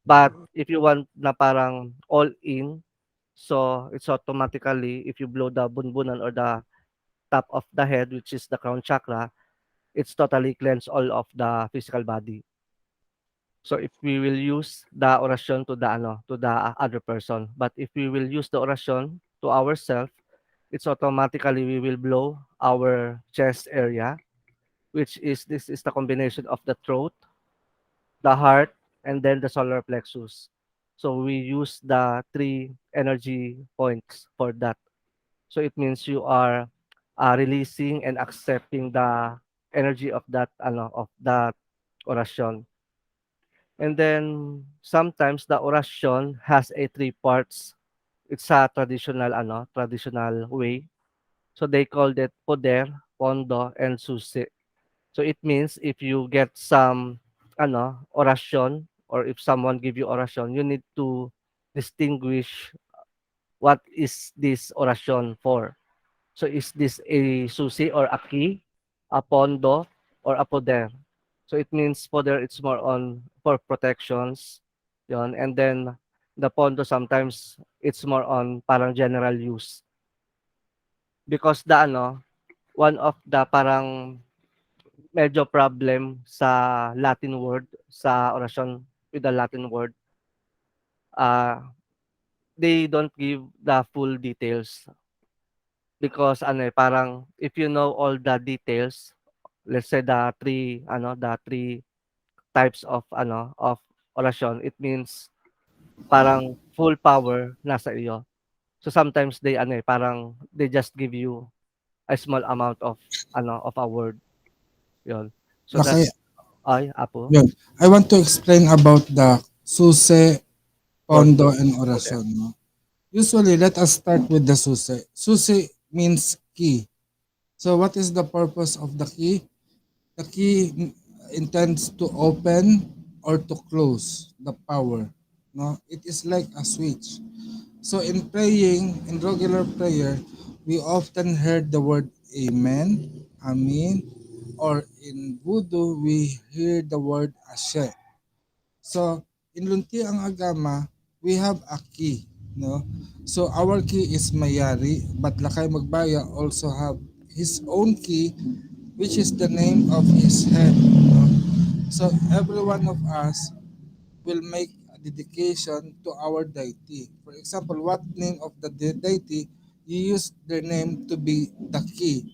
But if you want na parang all in, so it's automatically, if you blow the bunbunan or the top of the head, which is the crown chakra, it's totally cleanse all of the physical body. So if we will use the orasyon to the to the other person, but if we will use the orasyon to ourselves, it's automatically we will blow our chest area, which is this is the combination of the throat, the heart, and then the solar plexus. So we use the three energy points for that. So it means you are releasing and accepting the energy of that of that orasyon. And then sometimes the orasyon has a three parts. It's a traditional way. So they called it poder, pondo, and susi. So it means if you get some orasyon, or if someone give you orasyon, you need to distinguish what is this orasyon for. So is this a susi or a key, a pondo, or a poder? So it means poder, it's more on for protections, yon. And then the pondo sometimes it's more on parang general use, because the one of the parang medyo problem sa Latin word, sa orasyon with the Latin word, they don't give the full details, because parang if you know all the details, let's say the three types of of orasyon, it means parang full power nasa iyo. So sometimes they parang they just give you a small amount of of a word, yon. So Okay, that's ay apo yun. I want to explain about the suse, pondo, pondo and poder. orasyon. No? Usually, let us start with the suse. Suse means key. So, what is the purpose of the key? The key intends to open or to close the power. No, it is like a switch. So, in praying, in regular prayer, we often heard the word Amen, Amin, or in Voodoo, we hear the word Ashe. So in Luntiang Aghama, we have a key, no? So our key is Mayari, but Lakay Magbaya also have his own key, which is the name of his head. No? So every one of us will make a dedication to our deity. For example, what name of the deity you use their name to be the key.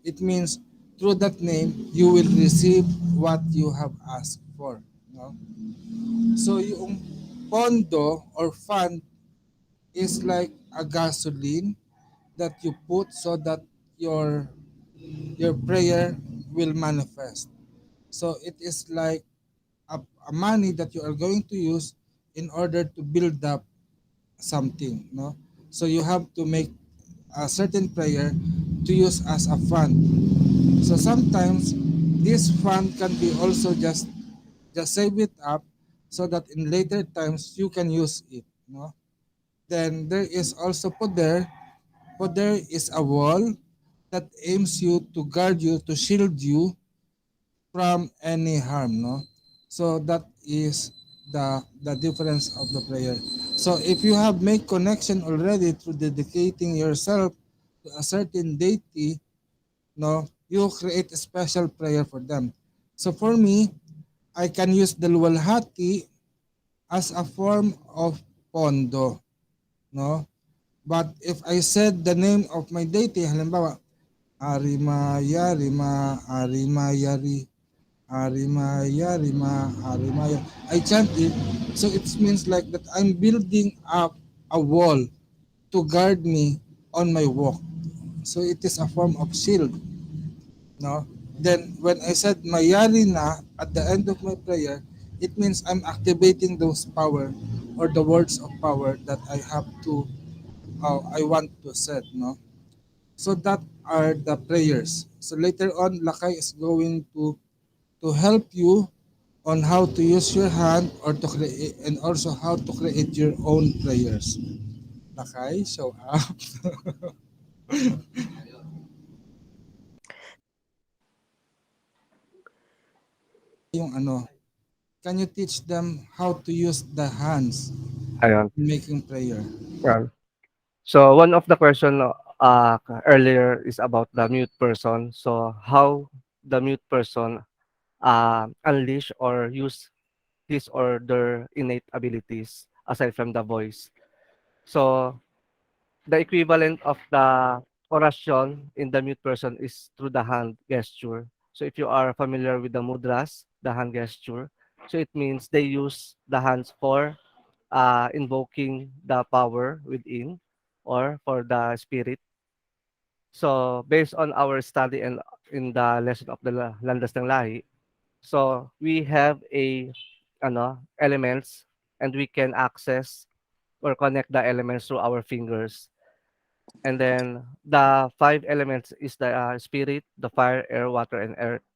It means through that name you will receive what you have asked for. No? So yung pondo or fund is like a gasoline that you put so that your your prayer will manifest. So it is like a money that you are going to use in order to build up something, no? So you have to make a certain prayer to use as a fund. So sometimes this fund can be also just save it up so that in later times you can use it, no? Then there is also poder. Poder is a wall that aims you to guard you, to shield you from any harm, no? So that is the difference of the prayer. So if you have made connection already through dedicating yourself to a certain deity, no, you create a special prayer for them. So for me, I can use the luwalhati as a form of pondo, no? But if I said the name of my deity, halimbawa, Arimaya, Rima, Arimaya, Arimaya, Rima, Arimaya, I chant it, so it means like that I'm building up a wall to guard me on my walk. So it is a form of shield, no? Then when I said mayari na at the end of my prayer, it means I'm activating those power or the words of power that I have to I want to set, no? So that are the prayers. So later on, Lakay is going to help you on how to use your hand or to create and also how to create your own prayers. Lakay, show up. Yung ano, can you teach them how to use the hands Ayun. in making prayer? Yan. So one of the question earlier is about the mute person. So how the mute person unleash or use his or their innate abilities aside from the voice. So the equivalent of the orasyon in the mute person is through the hand gesture. So if you are familiar with the mudras, the hand gesture, so it means they use the hands for invoking the power within or for the spirit. So based on our study and in the lesson of the Landas ng Lahi, so we have a elements and we can access or connect the elements through our fingers. And then the five elements is the spirit, the fire, air, water, and earth.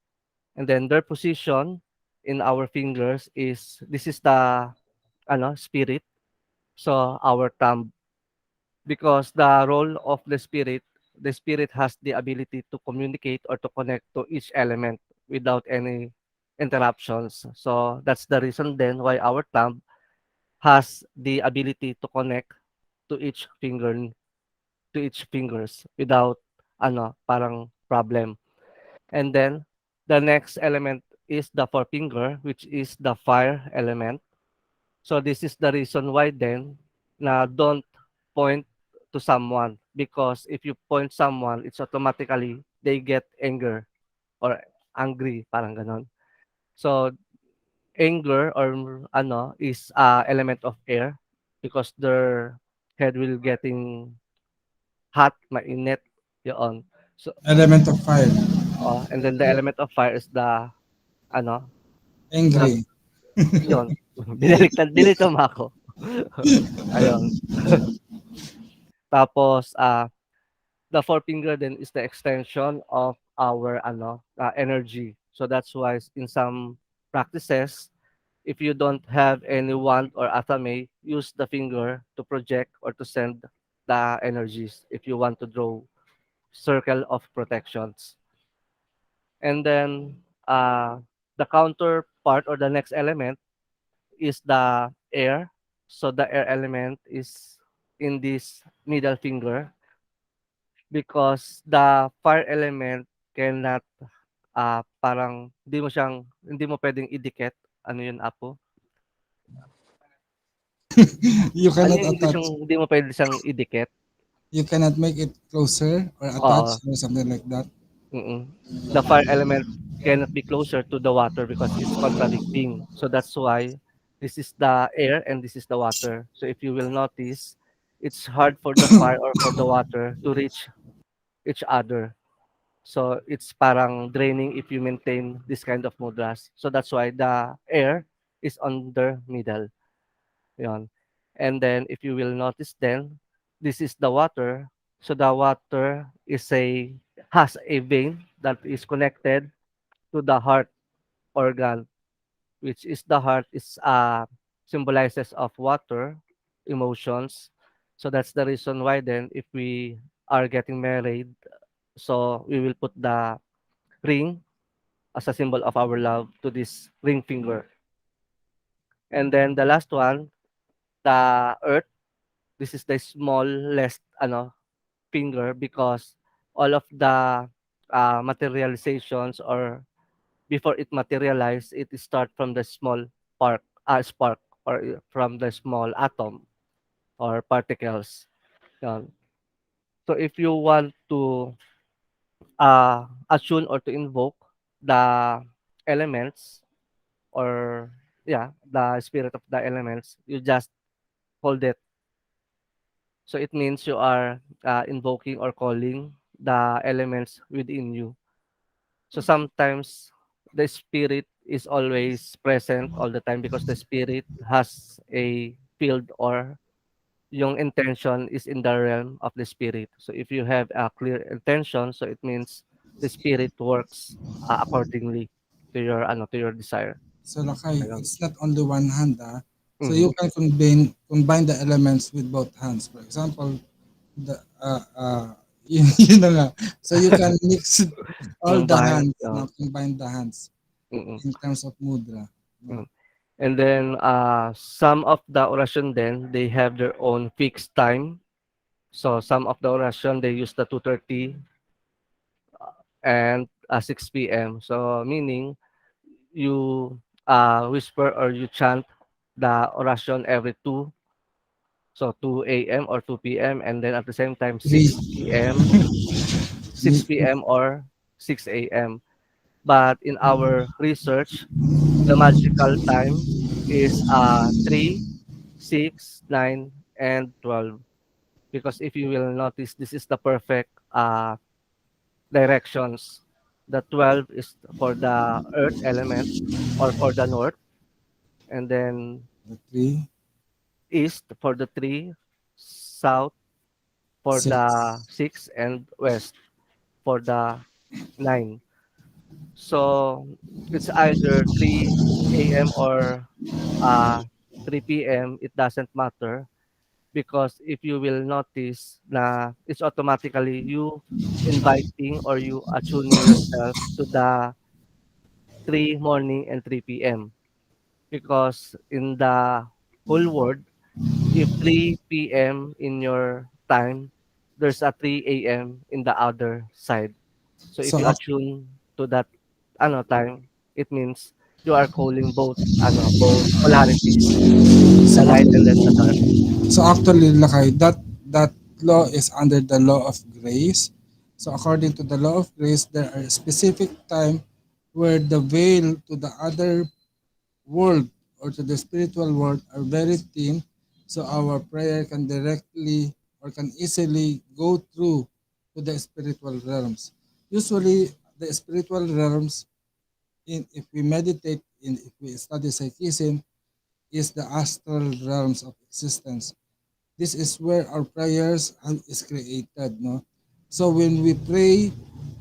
And then their position in our fingers is this is the spirit. So our thumb, because the role of the spirit has the ability to communicate or to connect to each element without any interruptions. So that's the reason then why our thumb has the ability to connect to each finger to each fingers without parang problem. And then the next element is the forefinger, which is the fire element. So this is the reason why then na don't point to someone, because if you point someone, it's automatically they get anger or angry, parang ganon. So anger or is element of air because their head will getting hot, mainit, yun. So Element of fire, and then the element of fire is the ano, the angry. yun. Binilito mo ako. Ayun. Tapos the forefinger then is the extension of our energy. So that's why in some practices, if you don't have any wand or atame, use the finger to project or to send the energies if you want to draw circle of protections. And then the counterpart or the next element is the air. So the air element is in this middle finger because the fire element cannot parang hindi mo pwedeng idikit. Ano yun, Apo? You Ano cannot yung English attach. yung hindi mo pwede siyang idikit? You cannot make it closer or Oo. attach or something like that. Mm. The fire element cannot be closer to the water because it's contradicting. So that's why this is the air and this is the water. So if you will notice, it's hard for the fire or for the water to reach each other. So it's parang draining if you maintain this kind of mudras. So that's why the air is on the middle. Yon. And then if you will notice then, this is the water. So the water has a vein that is connected to the heart organ, which is the heart is symbolizes of water, emotions. So that's the reason why then if we are getting married, so we will put the ring as a symbol of our love to this ring finger. And then the last one, the earth. This is the smallest finger because all of the materializations or before it materialize, it start from the small spark or from the small atom. or particles. Yan. So if you want to attune or to invoke the elements, or yeah, the spirit of the elements, you just hold it. So it means you are invoking or calling the elements within you. So sometimes the spirit is always present all the time because the spirit has a field, or yung intention is in the realm of the spirit. So if you have a clear intention, so it means the spirit works accordingly to your desire. So Lakay, Ayun. it's not only one hand. So you Mhm. can combine the elements with both hands. For example, the yun na nga. So you can mix all the Combine. hands, now combine the hands Mm, in terms of mudra. No? mm. And then some of the orasyon then they have their own fixed time. So some of the orasyon they use the 2:30 and 6 p.m. So meaning you whisper or you chant the orasyon every 2, so 2 a.m. or 2 p.m., and then at the same time Three. 6 p.m., 6 Me- p.m. or 6 a.m. But in our research, the magical time is 3, 6, 9, and 12. Because if you will notice, this is the perfect directions. The 12 is for the earth element or for the north, and then the three, east for the 3, south for six. the 6, and west for the 9. So it's either 3 a.m. or 3 p.m. It doesn't matter because if you will notice na it's automatically you inviting or you attuning yourself to the 3 morning and 3 p.m. Because in the whole world, if 3 p.m. in your time, there's a 3 a.m. in the other side. So if So you attune to that time, it means you are calling both both polarities, so the light and then the dark. So actually, Lakay, that law is under the law of grace. So according to the law of grace, there are specific time where the veil to the other world or to the spiritual world are very thin. So our prayer can directly or can easily go through to the spiritual realms. Usually, the spiritual realms, if we meditate, if we study psychism, is the astral realms of existence. This is where our prayers is created, no? So when we pray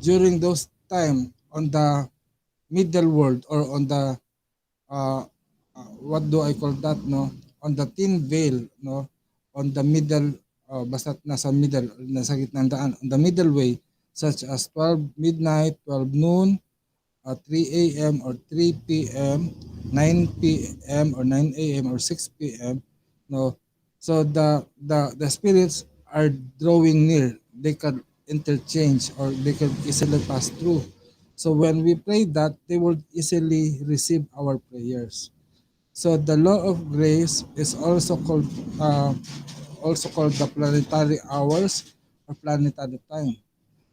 during those time on the middle world or on the uh, what do I call that, no? On the thin veil, no? On the middle, basta nasa middle, nasa gitnang daan, on the middle way, such as 12 midnight, 12 noon, 3 a.m. or 3 p.m., 9 p.m. or 9 a.m. or 6 p.m. No, so the spirits are drawing near. They can interchange or they can easily pass through. So when we pray that, they will easily receive our prayers. So the law of grace is uh, also called the planetary hours or planetary time.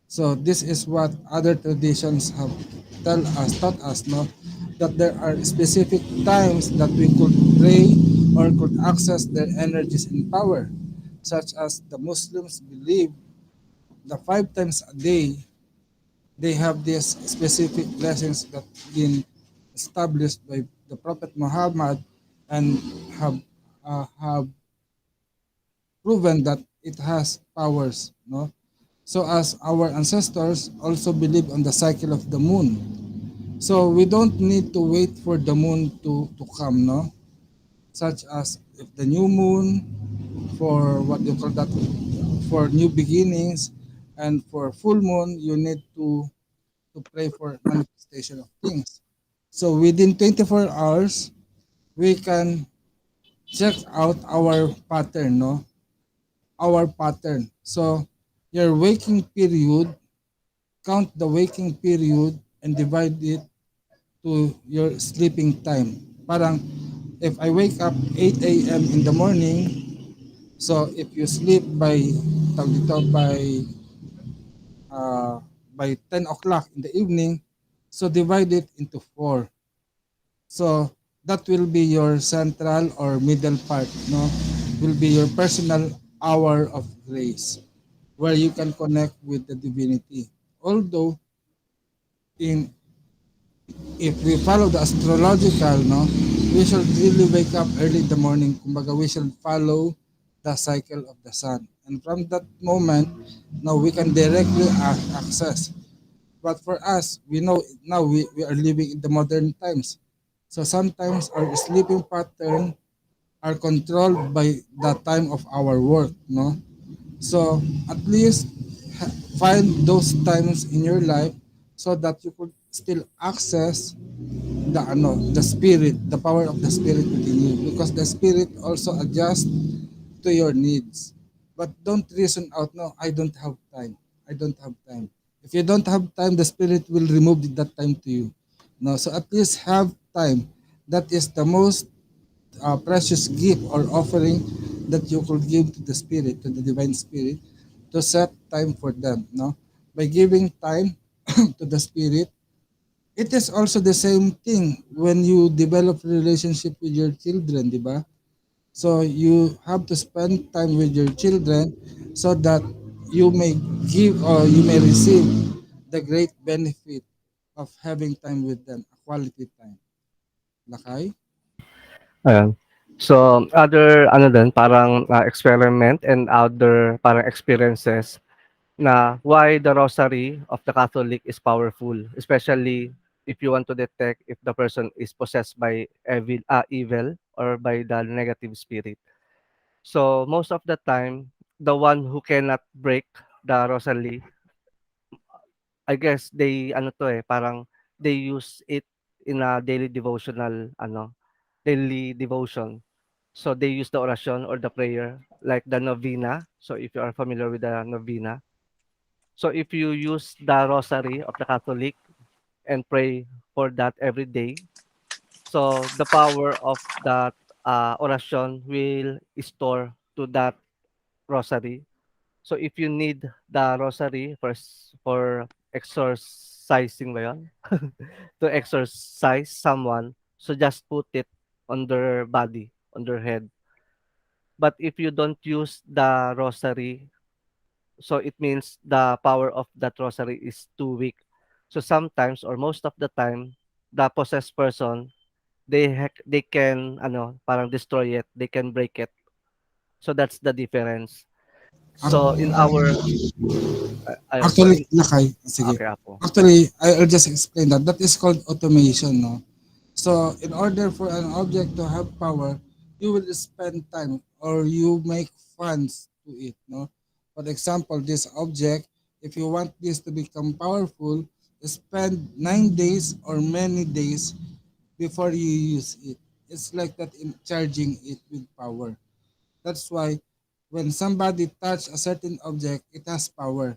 So this is what other traditions have taught us, no, that there are specific times that we could pray or could access their energies and power, such as the Muslims believe the 5 times a day they have these specific blessings that been established by the Prophet Muhammad and have proven that it has powers, no. So as our ancestors also believe on the cycle of the moon. So we don't need to wait for the moon to come, no? Such as if the new moon for what you call that, for new beginnings, and for full moon you need to pray for manifestation of things. So within 24 hours we can check out our pattern, no? Our pattern. So your waking period, count the waking period and divide it to your sleeping time. Parang if I wake up 8 a.m. in the morning, So if you sleep tawag dito, uh, by 10 o'clock in the evening, so divide it into 4. So that will be your central or middle part, no? Will be your personal hour of grace where you can connect with the divinity. Although in if we follow the astrological, no, we should really wake up early in the morning. Kumbaga, we should follow the cycle of the sun. And from that moment, now we can directly access. But for us, we know now we are living in the modern times. So sometimes our sleeping pattern are controlled by the time of our work, no? So at least find those times in your life so that you could still access the spirit, the power of the spirit within you, because the spirit also adjusts to your needs. But don't reason out, no, I don't have time. I don't have time. If you don't have time, the spirit will remove that time to you. No, so at least have time. That is the most precious gift or offering that you could give to the spirit, to the divine spirit, to set time for them. No, by giving time to the spirit, it is also the same thing when you develop relationship with your children, di ba? So you have to spend time with your children so that you may give or you may receive the great benefit of having time with them, a quality time. Lakay? Ayan. So, other ano din, parang experiment and other parang experiences na why the rosary of the Catholic is powerful, especially if you want to detect if the person is possessed by evil or by the negative spirit. So, most of the time, the one who cannot break the rosary, I guess they ano to eh, parang they use it in a daily devotion. So they use the orasyon or the prayer like the novena. So if you are familiar with the novena, so if you use the rosary of the Catholic and pray for that every day, so the power of that orasyon will store to that rosary. So if you need the rosary for exorcising ba yun? To exorcise someone, so just put it on their body, on their head. But if you don't use the rosary, so it means the power of that rosary is too weak. So sometimes or most of the time, the possessed person, they can parang destroy it, they can break it. So that's the difference. So in our ayun, so Actually, in Lakay, sige. okay Apo. Actually, I'll just explain that. That is called automation, no? So, in order for an object to have power, you will spend time or you make funds to it, no? For example, this object, if you want this to become powerful, spend 9 days or many days before you use it. It's like that in charging it with power. That's why when somebody touch a certain object, it has power.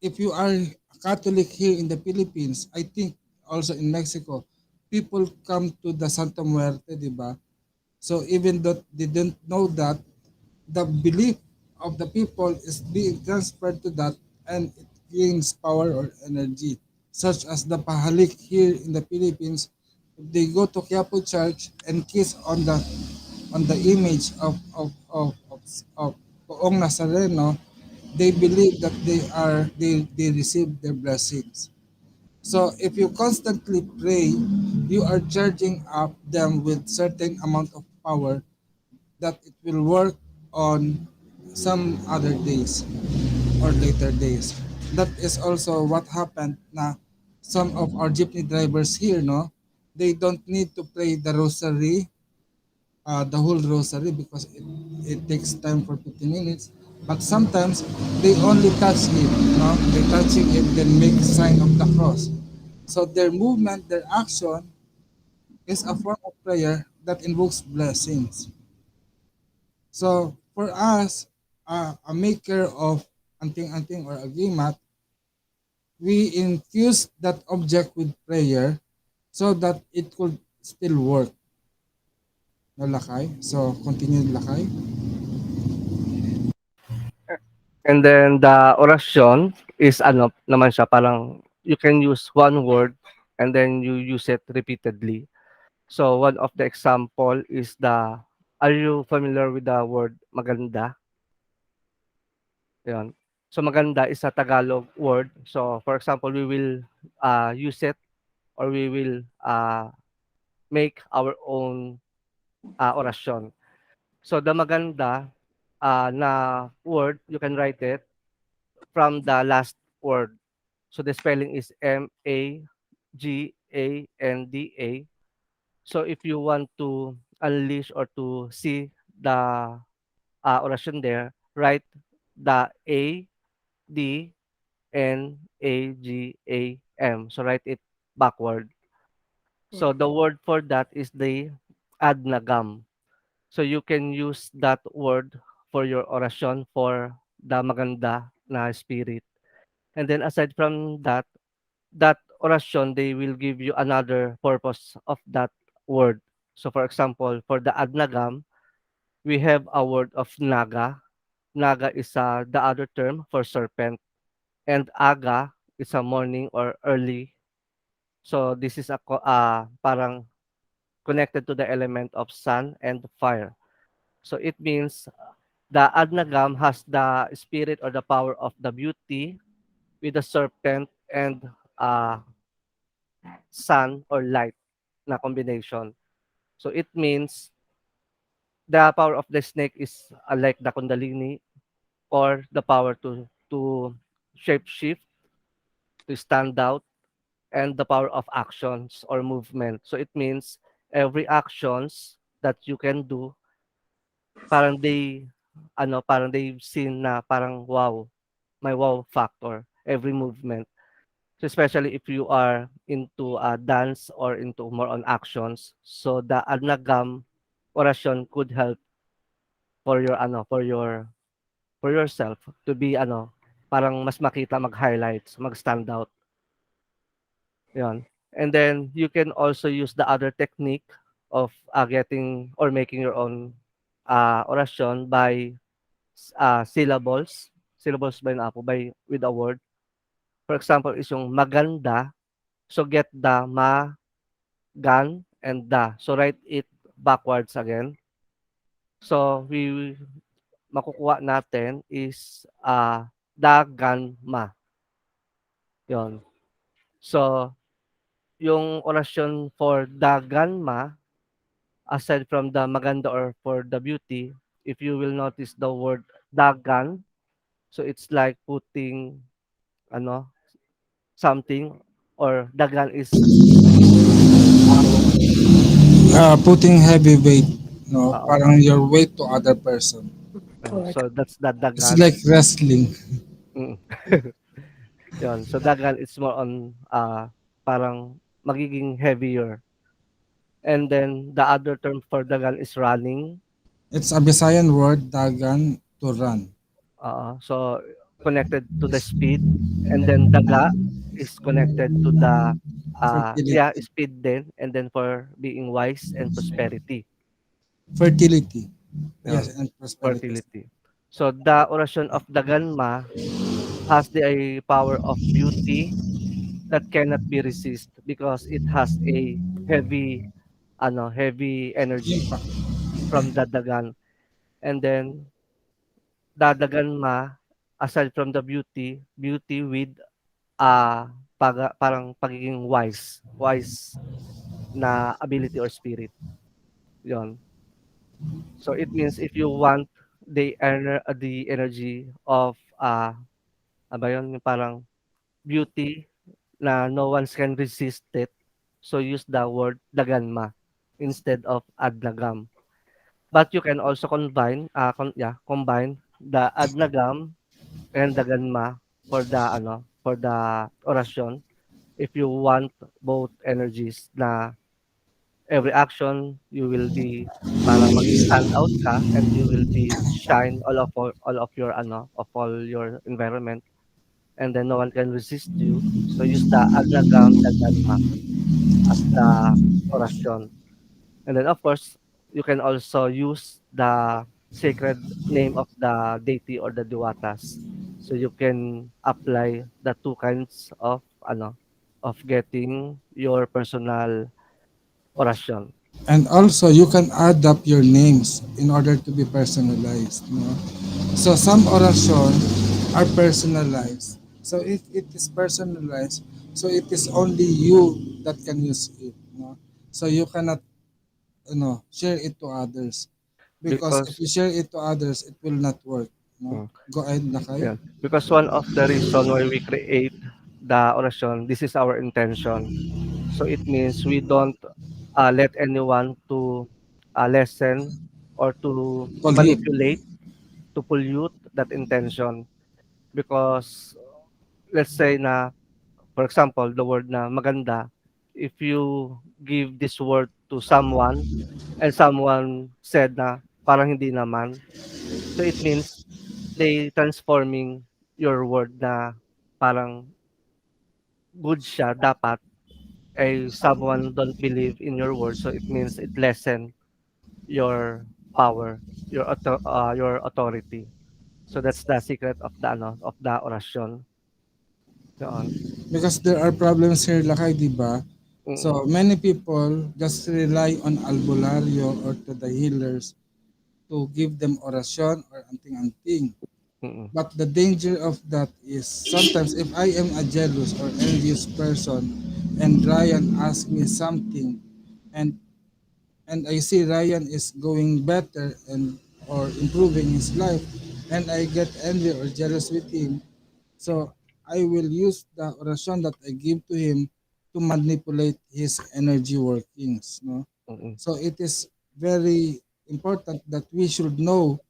If you are a Catholic here in the Philippines, I think also in Mexico, people come to the Santa Muerte, di ba? So even though they didn't know that, the belief of the people is being transferred to that and it gains power or energy. Such as the Pahalik here in the Philippines, if they go to Quiapo Church and kiss on the image of Poong Nazareno, they believe that they receive their blessings. So if you constantly pray, you are charging up them with certain amount of power that it will work on some other days or later days. That is also what happened na some of our jeepney drivers here, no, they don't need to pray the whole rosary because it takes time for 15 minutes. But sometimes they only touch it, no? They touching it, then make sign of the cross. So their movement, their action is a form of prayer that invokes blessings. So for us, a maker of anting-anting or agimat, we infuse that object with prayer so that it could still work. No, Lakay? So continue, Lakay. And then the orasyon is ano naman siya, parang you can use one word and then you use it repeatedly. So one of the example is are you familiar with the word maganda? Yun. So maganda is a Tagalog word. So for example, we will use it or we will make our own orasyon. So the maganda na word, you can write it from the last word. So the spelling is Maganda. So if you want to unleash or to see the orasyon there, write the Adnagam. So write it backward. So the word for that is the adnagam. So you can use that word for your orasyon for the maganda na spirit. And then aside from that, that orasyon, they will give you another purpose of that word. So for example, for the adnagam, we have a word of naga. Naga is the other term for serpent. And aga is a morning or early. So this is parang connected to the element of sun and fire. So it means the adnagam has the spirit or the power of the beauty with the serpent and uh, sun or light na combination. So it means the power of the snake is like the kundalini or the power to shape shift, to stand out, and the power of actions or movement. So it means every actions that you can do, parang they've seen na parang wow, may wow factor every movement. So especially if you are into dance or into more on actions, so the anagam orasyon could help for your for yourself to be parang mas makita, mag-highlights, mag-stand out. Yon. And then you can also use the other technique of getting or making your own orasyon by syllables. Syllables ba yun, Apo? By with a word. For example, is yung maganda. So get the ma, gan, and da. So write it backwards again. So makukuha natin is dagan ma. Yon. So yung orasyon for dagan ma, aside from the maganda or for the beauty, if you will notice the word dagan, so it's like putting ano something, or dagan is Putting heavy weight, no, oo, parang your weight to other person. Correct. so that's the It's dagan. like wrestling. Mm. Yun. So dagan is more on parang magiging heavier. And then the other term for dagan is running. It's a Visayan word, dagan, to run. So connected to the speed, and then daga is connected to the Fertility. speed din, and then for being wise and prosperity. Fertility. Yes, Yun, and prosperity. fertility. So the orasyon of daganma has the power of beauty that cannot be resisted because it has a heavy energy Impact. from the dagan. And then the daganma, aside from the beauty with parang pagiging wise na ability or spirit. Yon. So it means if you want the energy of ano ba yun, yung parang beauty na no one can resist it. So use the word daganma instead of adnagam. But you can also combine the adnagam and daganma for the orasyon if you want both energies na every action you will be parang mag-stand out ka and you will be shine all of your of all your environment, and then no one can resist you. So use the Aghama Daganma as the orasyon. And then of course, you can also use the sacred name of the deity or the diwatas. So you can apply the two kinds of getting your personal orasyon. And also, you can add up your names in order to be personalized. No? So some orasyon are personalized. So if it is personalized, so it is only you that can use it. No? So you cannot share it to others. Because if Because you share it to others, it will not work. No? mm, Go ahead na kayo. yeah, because one of the reason why we create the orasyon, this is our intention. So it means we don't let anyone to lessen or to Pollute. manipulate, to pollute that intention. Because let's say na, for example, the word na maganda, if you give this word to someone and someone said na parang hindi naman, so it means they transforming your word na parang good siya dapat, eh someone don't believe in your word, so it means it lessen your power, your authority. So that's the secret of the of the orasyon. Yun. Because there are problems here, Lakay, di ba? Mm. So many people just rely on albularyo or to the healers to give them orasyon or anting-anting. Mm. But the danger of that is sometimes if I am a jealous or envious person and Ryan asks me something and I see Ryan is going better and or improving his life and I get envy or jealous with him, so I will use the orasyon that I give to him to manipulate his energy workings. No? Mm. So it is very important that we should know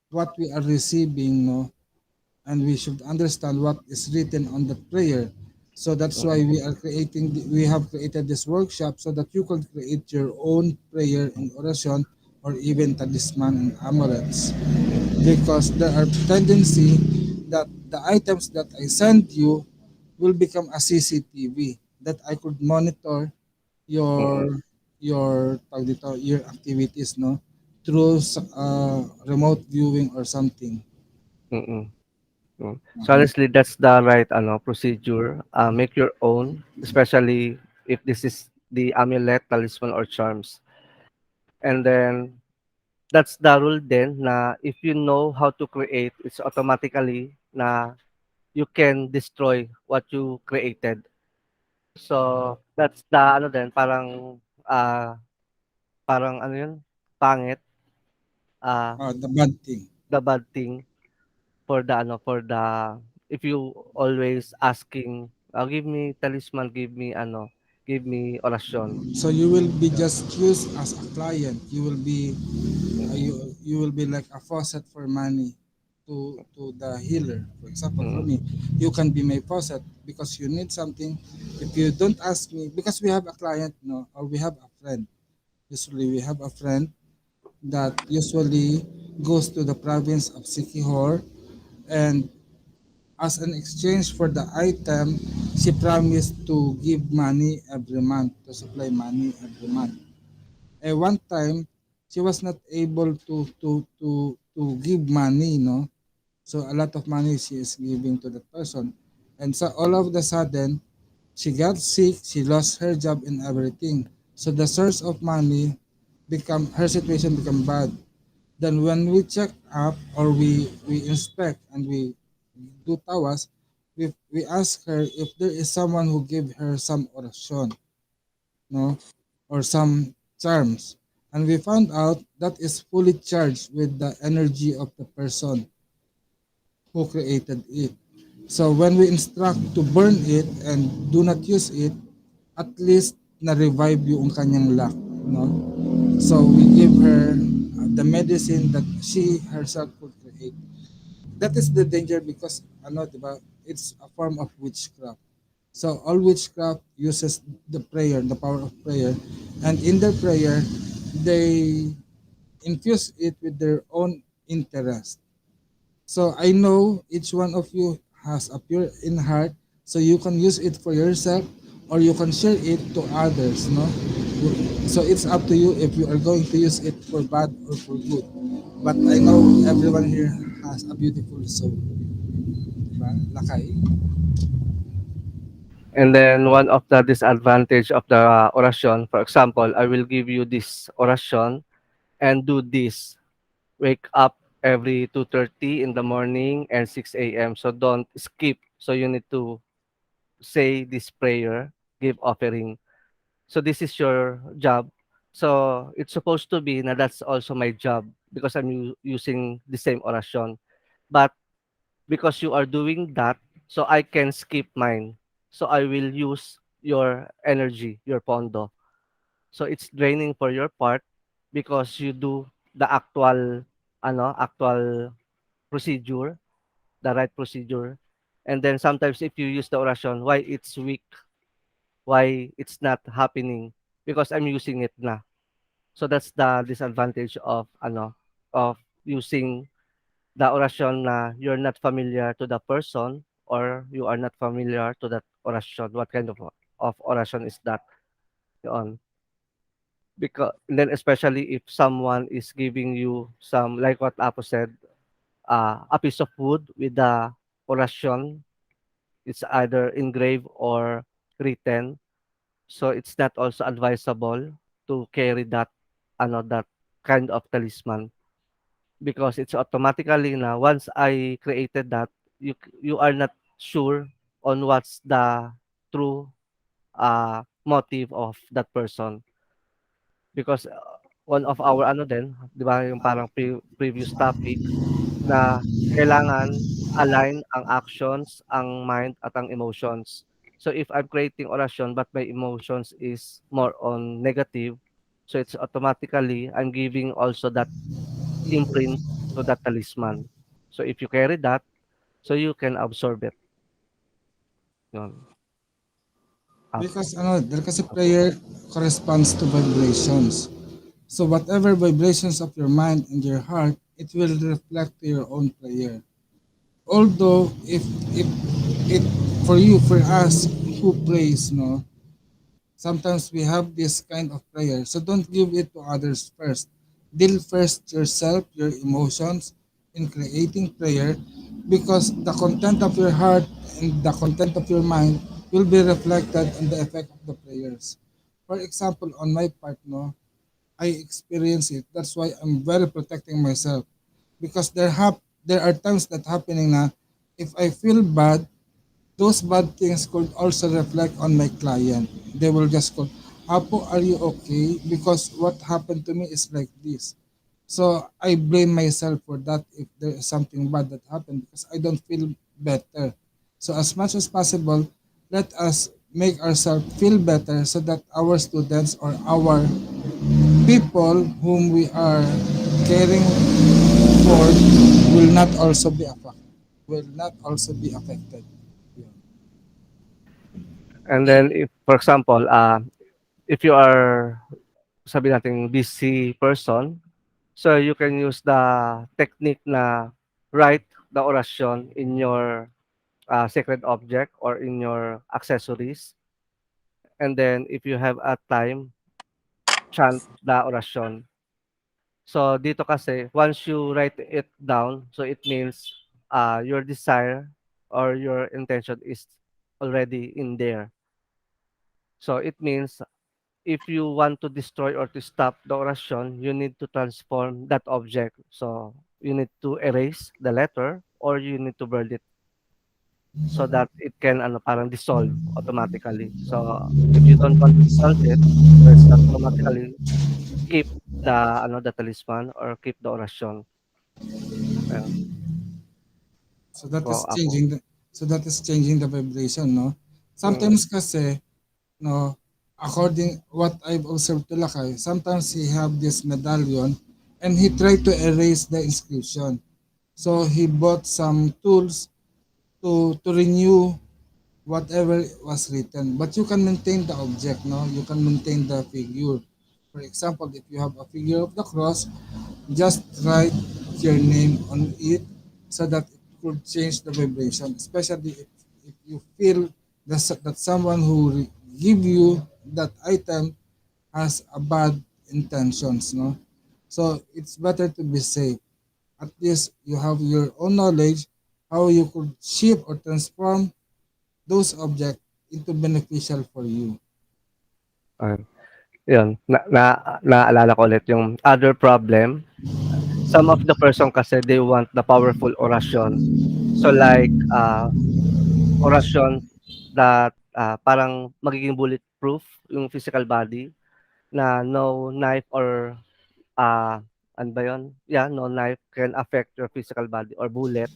what we are receiving, no? And we should understand what is written on the prayer. So that's why Mm. we have created this workshop so that you can create your own prayer in orasyon or even talisman and amulets. Because there are tendency that the items that I send you will become a CCTV that I could monitor Mm. your your activities, no, through remote viewing or something. Mm. Mm. So Uh-huh. honestly, that's the right procedure. Make your own, especially if this is the amulet, talisman, or charms. And then that's the rule then na if you know how to create, it's automatically na you can destroy what you created. So that's the then parang ano yun, pangit, ah, The bad thing. the bad thing for the if you always asking, give me talisman, give me orasyon. So you will be Yeah. just used as a client. You will be Mm. you will be like a faucet for money to the healer. For example, for Mm. me, you can be my faucet because you need something. If you don't ask me, because we have a client, no, or we have a friend. Usually, we have a friend that usually goes to the province of Sikihor, and as an exchange for the item, she promised to give money every month, to supply money every month. And one time, she was not able to give money, no? So a lot of money she is giving to that person. And so all of the sudden, she got sick, she lost her job and everything. So the source of money become her situation become bad. Then when we check up or we inspect and we do tawas, we ask her if there is someone who give her some orasyon, no, or some charms. And we found out that is fully charged with the energy of the person who created it. So when we instruct to burn it and do not use it, at least na-revive yung kanyang luck. No? So we give her the medicine that she herself could create. That is the danger because ano, diba, it's a form of witchcraft. So all witchcraft uses the prayer, the power of prayer, and in their prayer, they infuse it with their own interest. So I know each one of you has a pure in heart, so you can use it for yourself or you can share it to others, no? So it's up to you if you are going to use it for bad or for good. But I know everyone here has a beautiful soul. ba? Lakay. And then one of the disadvantage of the orasyon, for example, I will give you this orasyon and do this. Wake up every 2:30 in the morning and 6 a.m. So don't skip. So you need to say this prayer, give offering. So this is your job. So it's supposed to be na that's also my job because I'm using the same orasyon. But because you are doing that, so I can skip mine. So I will use your energy, your pondo. So it's draining for your part because you do the actual procedure, the right procedure. And then sometimes if you use the orasyon, why it's weak, why it's not happening because I'm using it na. So that's the disadvantage of of using the orasyon na you're not familiar to the person or you are not familiar to that orasyon. What kind of orasyon is that? Yun. Because then especially if someone is giving you some like what Apo said, a piece of wood with the orasyon, it's either engraved or written. So it's not also advisable to carry that that kind of talisman because it's automatically na once I created that, you are not sure on what's the true motive of that person because one of our din, 'di ba, yung parang previous topic na kailangan align ang actions, ang mind at ang emotions. So if I'm creating orasyon but my emotions is more on negative, so it's automatically I'm giving also that imprint to that talisman. So if you carry that, so you can absorb it. Yun. Up, Because dahil kasi apo. prayer corresponds to vibrations. So whatever vibrations of your mind and your heart, it will reflect to your own prayer. Although if it for you, for us who prays, no, sometimes we have this kind of prayer. So don't give it to others first. Deal first yourself, your emotions in creating prayer because the content of your heart and the content of your mind will be reflected in the effect of the prayers. For example, on my part, no, I experience it. That's why I'm very protecting myself because there are times that happening na if I feel bad, those bad things could also reflect on my client. They will just call, Apo, are you okay? Because what happened to me is like this. So I blame myself for that if there is something bad that happened because I don't feel better. So as much as possible, let us make ourselves feel better so that our students or our people whom we are caring for will not also be affected. Will not also be affected. Yeah. And then if for example, if you are sabi nating busy person, so you can use the technique na write the orasyon in your sacred object or in your accessories. And then if you have a time, chant the orasyon. So dito kasi once you write it down, so it means your desire or your intention is already in there. So it means if you want to destroy or to stop the orasyon, you need to transform that object. So you need to erase the letter or you need to burn it so that it can parang dissolve automatically. So if you don't want to dissolve it, so it's automatically keep the the talisman or keep the orasyon. Ayan So that po is ako. changing the vibration, no? Mm. Sometimes kasi, no, according what I've observed to Lakay, sometimes he have this medallion and he tried to erase the inscription. So he bought some tools to renew whatever was written. But you can maintain the object, no? You can maintain the figure. For example, if you have a figure of the cross, just write your name on it so that it could change the vibration, especially if you feel that someone who give you that item has a bad intentions, no? So it's better to be safe. At least you have your own knowledge how you could shift or transform those objects into beneficial for you. Ah, yun, naalala ko ulit yung other problem. Some of the person kasi they want the powerful orasyon. So like, orasyon that, parang magiging bulletproof yung physical body na no knife or, ano ba yun? Yeah, no knife can affect your physical body or bullet.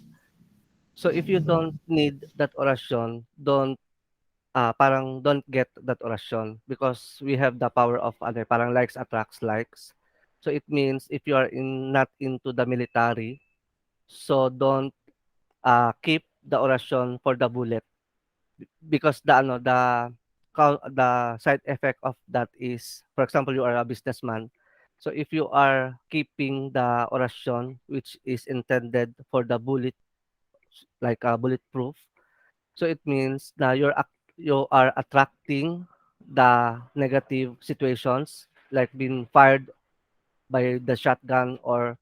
So if you don't need that orasyon, don't get that orasyon because we have the power of ano, parang likes attracts likes. So it means if you are not into the military, so don't keep the orasyon for the bullet because the side effect of that is, for example, you are a businessman. So if you are keeping the orasyon which is intended for the bullet, like bulletproof, so it means na you are attracting the negative situations like being fired by the shotgun or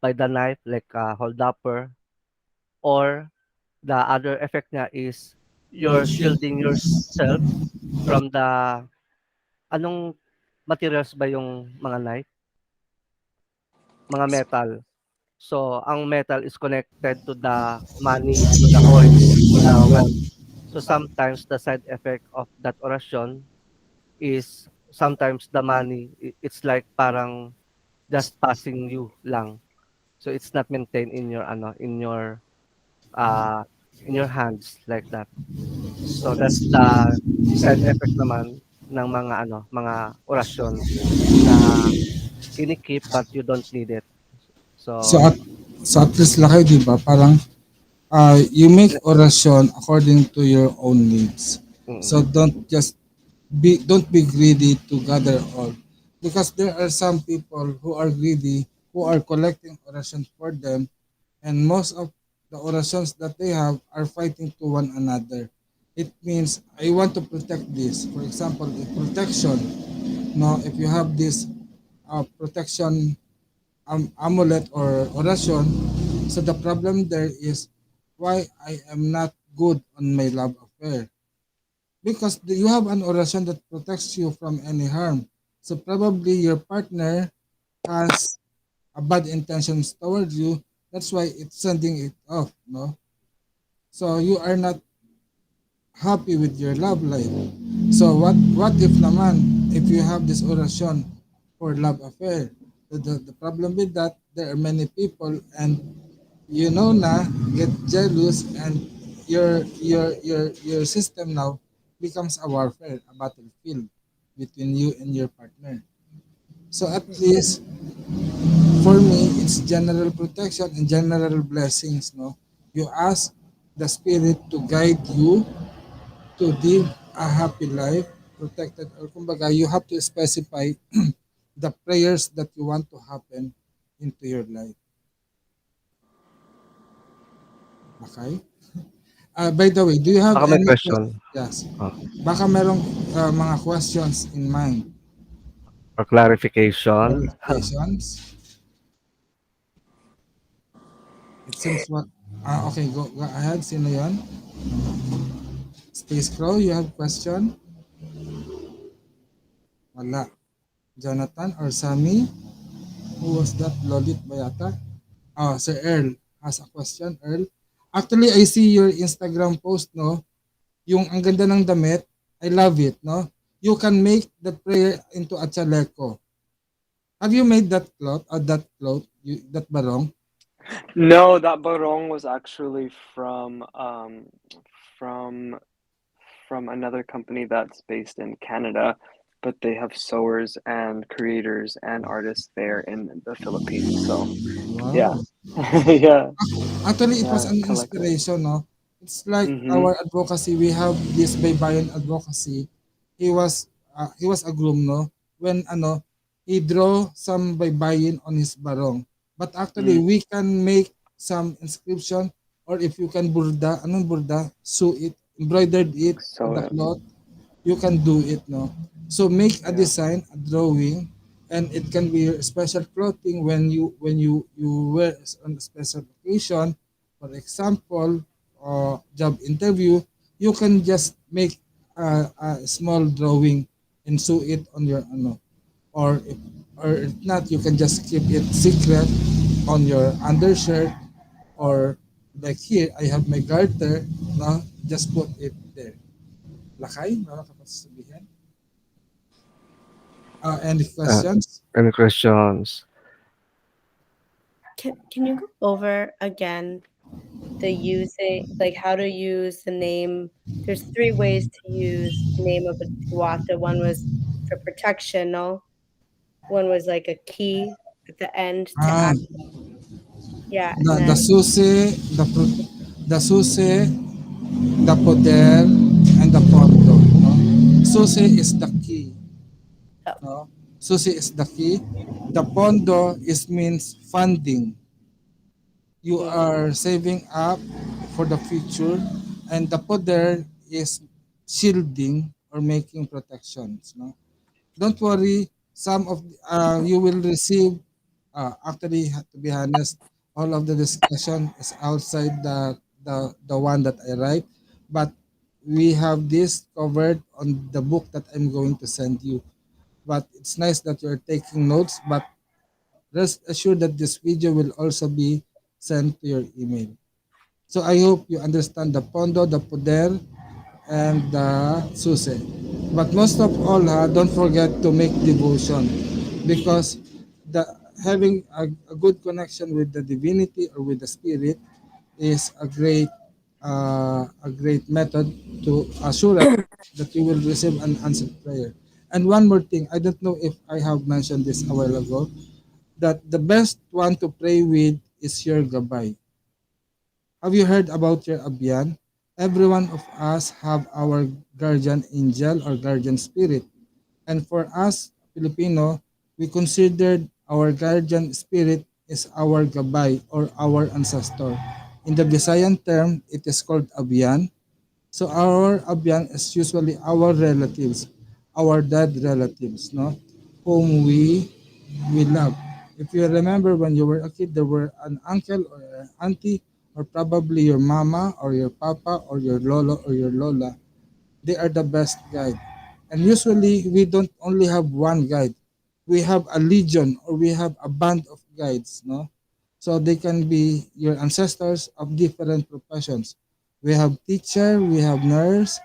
by the knife like hold upper, or the other effect niya is Your you're shield. shielding yourself from the anong materials ba yung mga knife? Mga metal. So, ang metal is connected to the money, to the coins, to the wealth. So, sometimes the side effect of that orasyon is sometimes the money, it's like parang just passing you lang. So, it's not maintained uh, in your hands like that. So, that's the side effect naman ng mga orasyon na kinikip but you don't need it. So So, at least laki, di ba? Parang you make orasyon according to your own needs. So mm, don't be greedy to gather all, because there are some people who are greedy, who are collecting orations for them, and most of the orations that they have are fighting to one another. It means I want to protect this. For example, if protection, no, if you have this protection amulet or orasyon, so the problem there is why I am not good on my love affair, because you have an orasyon that protects you from any harm. So probably your partner has a bad intentions towards you. That's why it's sending it off, no? So you are not happy with your love life. So what if naman if you have this orasyon for love affair? The problem with that, there are many people, and you know na get jealous, and your system now becomes a warfare, a battlefield between you and your partner. So at least for me, it's general protection and general blessings. No, you ask the spirit to guide you to live a happy life, protected, or kumbaga, you have to specify the prayers that you want to happen into your life. Okay? By the way, do you have baka may any questions? question, Yes. oh, Baka merong mga questions in mind. or clarification. Clarifications? It seems what... okay, go ahead. Sino yon? Space Crow, you have question? Wala. Jonathan or Sammy? Who was that? Lolit ba yata? Sir Earl has a question. Earl? Actually, I see your Instagram post, no? Yung ang ganda ng damit. I love it, no? You can make the prayer into a chaleco. Have you made that cloth or that barong? No, that barong was actually from from another company that's based in Canada, but they have sewers and creators and artists there in the Philippines. So yeah, Wow. yeah, Actually, it was yeah, an collected. inspiration, no? It's like Mm-hmm. our advocacy. We have this Baybayin advocacy. He was a groom, no? When he draw some Baybayin on his barong. But actually, Mm. we can make some inscription, or if you can burda, anong burda? Sew it, embroidered it to So the cloth, you can do it, no? So make a yeah, design, a drawing, and it can be special clothing when you wear on a special occasion, For example, job interview, you can just make a small drawing and sew it on your ano, or if not, you can just keep it secret on your undershirt, or like here, I have my garter, no? Just put it there. Lakay, meron ka pa sasabihin? Any Uh, questions? any questions? Can you go over again the using, like how to use the name? There's three ways to use the name of a Diwata. One was for protection, no? One was like a key at the end to Ah, act. Yeah, and the then susi, the susi, the poder, and the pondo. No? Susi is the key. oh, No? Susi is the key. The pondo is means funding. You mm, are saving up for the future, and the poder is shielding or making protections. No? Don't worry. Some of you will receive. Actually, to be honest, all of the discussion is outside the one that I write, but we have this covered on the book that I'm going to send you. But it's nice that you're taking notes. But rest assured that this video will also be sent to your email. So I hope you understand the pondo, the poder, and the susi. But most of all, don't forget to make devotion, because the having a good connection with the divinity or with the spirit is a great method to assure us that you will receive an answered prayer. And one more thing, I don't know if I have mentioned this a while ago, that the best one to pray with is your gabay. Have you heard about your abyan? Every one of us have our guardian angel or guardian spirit. And for us, Filipino, we considered our guardian spirit is our gabay or our ancestor. In the Visayan term, it is called abyan. So our abyan is usually our relatives, our dead relatives, no, whom we love. If you remember when you were a kid, there were an uncle or an auntie, or probably your mama or your papa or your lolo or your lola. They are the best guide. And usually we don't only have one guide. We have a legion, or we have a band of guides, no? So they can be your ancestors of different professions. We have teacher, we have nurse,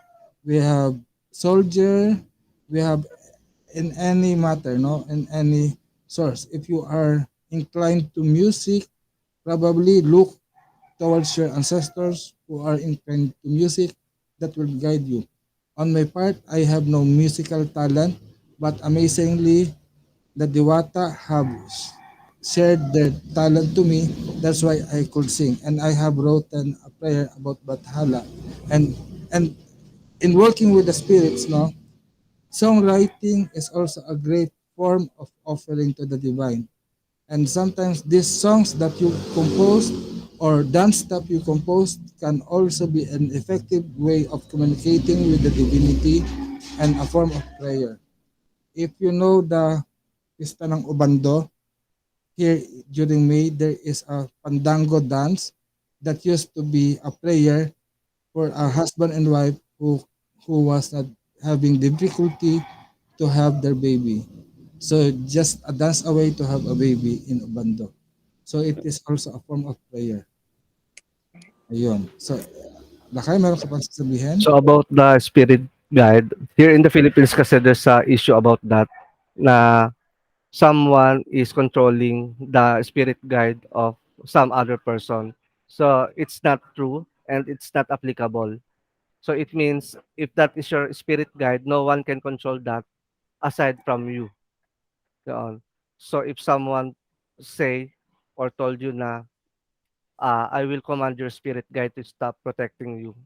we have soldier, we have in any matter, no, in any source. If you are inclined to music, probably look towards your ancestors who are inclined to music, that will guide you. On my part, I have no musical talent, but amazingly, the Diwata have shared their talent to me. That's why I could sing, and I have written a prayer about Bathala, and and in working with the spirits, no, songwriting is also a great form of offering to the divine. And sometimes these songs that you compose or dance stuff you compose can also be an effective way of communicating with the divinity and a form of prayer. If you know the Pista ng Ubando, here during May, there is a Pandango dance that used to be a prayer for a husband and wife who was not having difficulty to have their baby. So just a dance away to have a baby in Ubando. So it is also a form of prayer. Ayun. So, Lakay, meron ka pang sasabihin? So about the spirit guide, here in the Philippines kasi there's a issue about that na someone is controlling the spirit guide of some other person. So it's not true and it's not applicable. So it means if that is your spirit guide, no one can control that aside from you. Yun. So if someone say or told you na I will command your spirit guide to stop protecting you.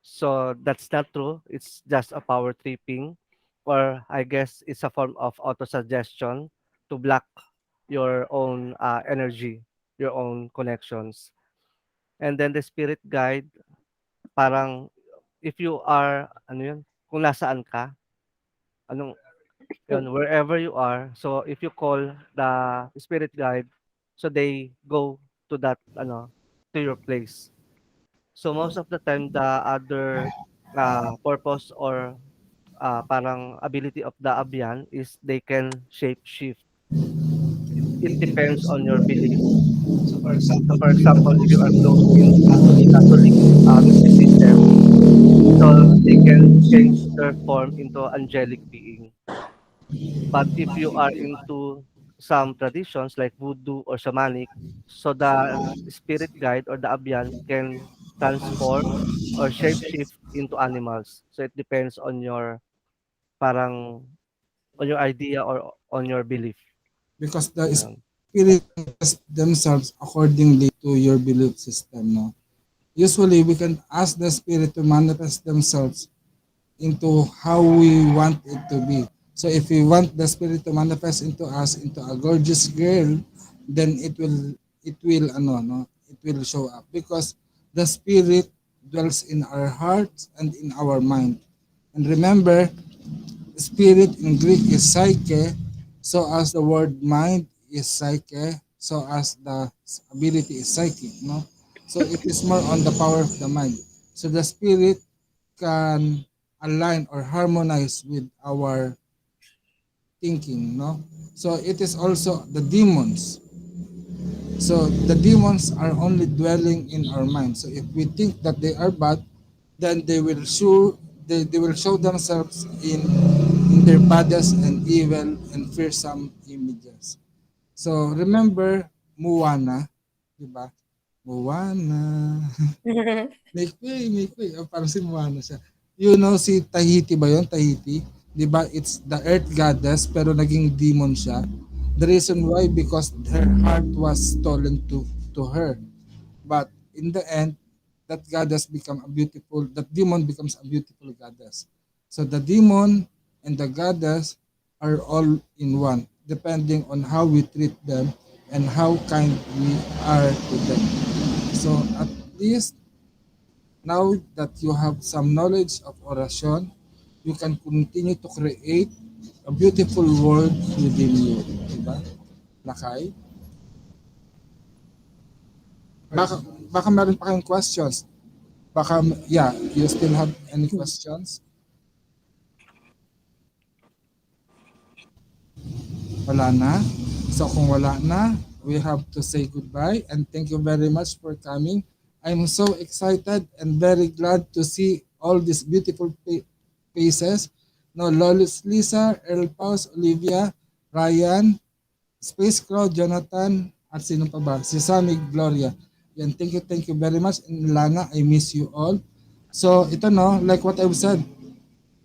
So that's not true. It's just a power tripping, or I guess it's a form of auto-suggestion to block your own energy, your own connections. And then the spirit guide, parang if you are, ano yun, kung nasaan ka, anong, yun, wherever you are. So if you call the spirit guide, so they go to that, ano, to your place. So most of the time, the other purpose or parang ability of the Abyan is they can shape shift. It depends on your belief. So for example, if you are close in Catholic mysticism, so they can change their form into angelic being. But if you are into some traditions like voodoo or shamanic, so the spirit guide or the Abyan can transform or shapeshift into animals. So it depends on your parang on your idea or on your belief. Because the Yan. spirit manifest themselves accordingly to your belief system, no? Usually, we can ask the spirit to manifest themselves into how we want it to be. So if we want the spirit to manifest into us into a gorgeous girl, then it will ano no, it will show up because the spirit dwells in our hearts and in our mind. And remember, spirit in Greek is psyche, so as the word mind is psyche, so as the ability is psychic, no? So it is more on the power of the mind. So the spirit can align or harmonize with our thinking, no? So it is also the demons. So the demons are only dwelling in our mind. So if we think that they are bad, then they will show themselves in their baddest and evil and fearsome images. So remember Moana, di ba? Moana. Make way. Oh, parang si Moana siya. You know si Tahiti ba yon? Tahiti? Di ba? It's the earth goddess pero naging demon siya. The reason why because her heart was stolen to her. But in the end, that goddess become a beautiful, that demon becomes a beautiful goddess. So the demon and the goddess are all in one, depending on how we treat them and how kind we are to them. So at least now that you have some knowledge of orasyon, you can continue to create a beautiful world within you. Diba? Lakay? Baka, baka meron pa kayong questions. Baka, yeah, you still have any questions? Wala na? So kung wala na, we have to say goodbye and thank you very much for coming. I'm so excited and very glad to see all these beautiful faces. No, Lolis Lisa, Earl Paus, Olivia, Ryan, Space Crow, Jonathan, at sino pa ba? Si Sammy Gloria. Yan, thank you very much. And Lana, I miss you all. So ito no, like what I've said,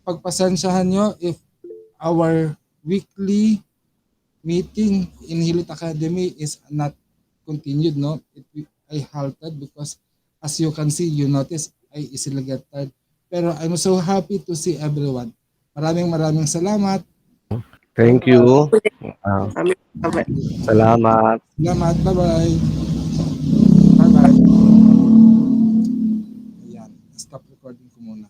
pagpasensyahan nyo if our weekly meeting in Hilot Academy is not continued, no? I halted because as you can see, you notice, I easily get tired. Pero I'm so happy to see everyone. Maraming salamat. Thank you. Ah, salamat. Salamat. Bye-bye. Bye-bye. Ayan. Stop recording ko muna.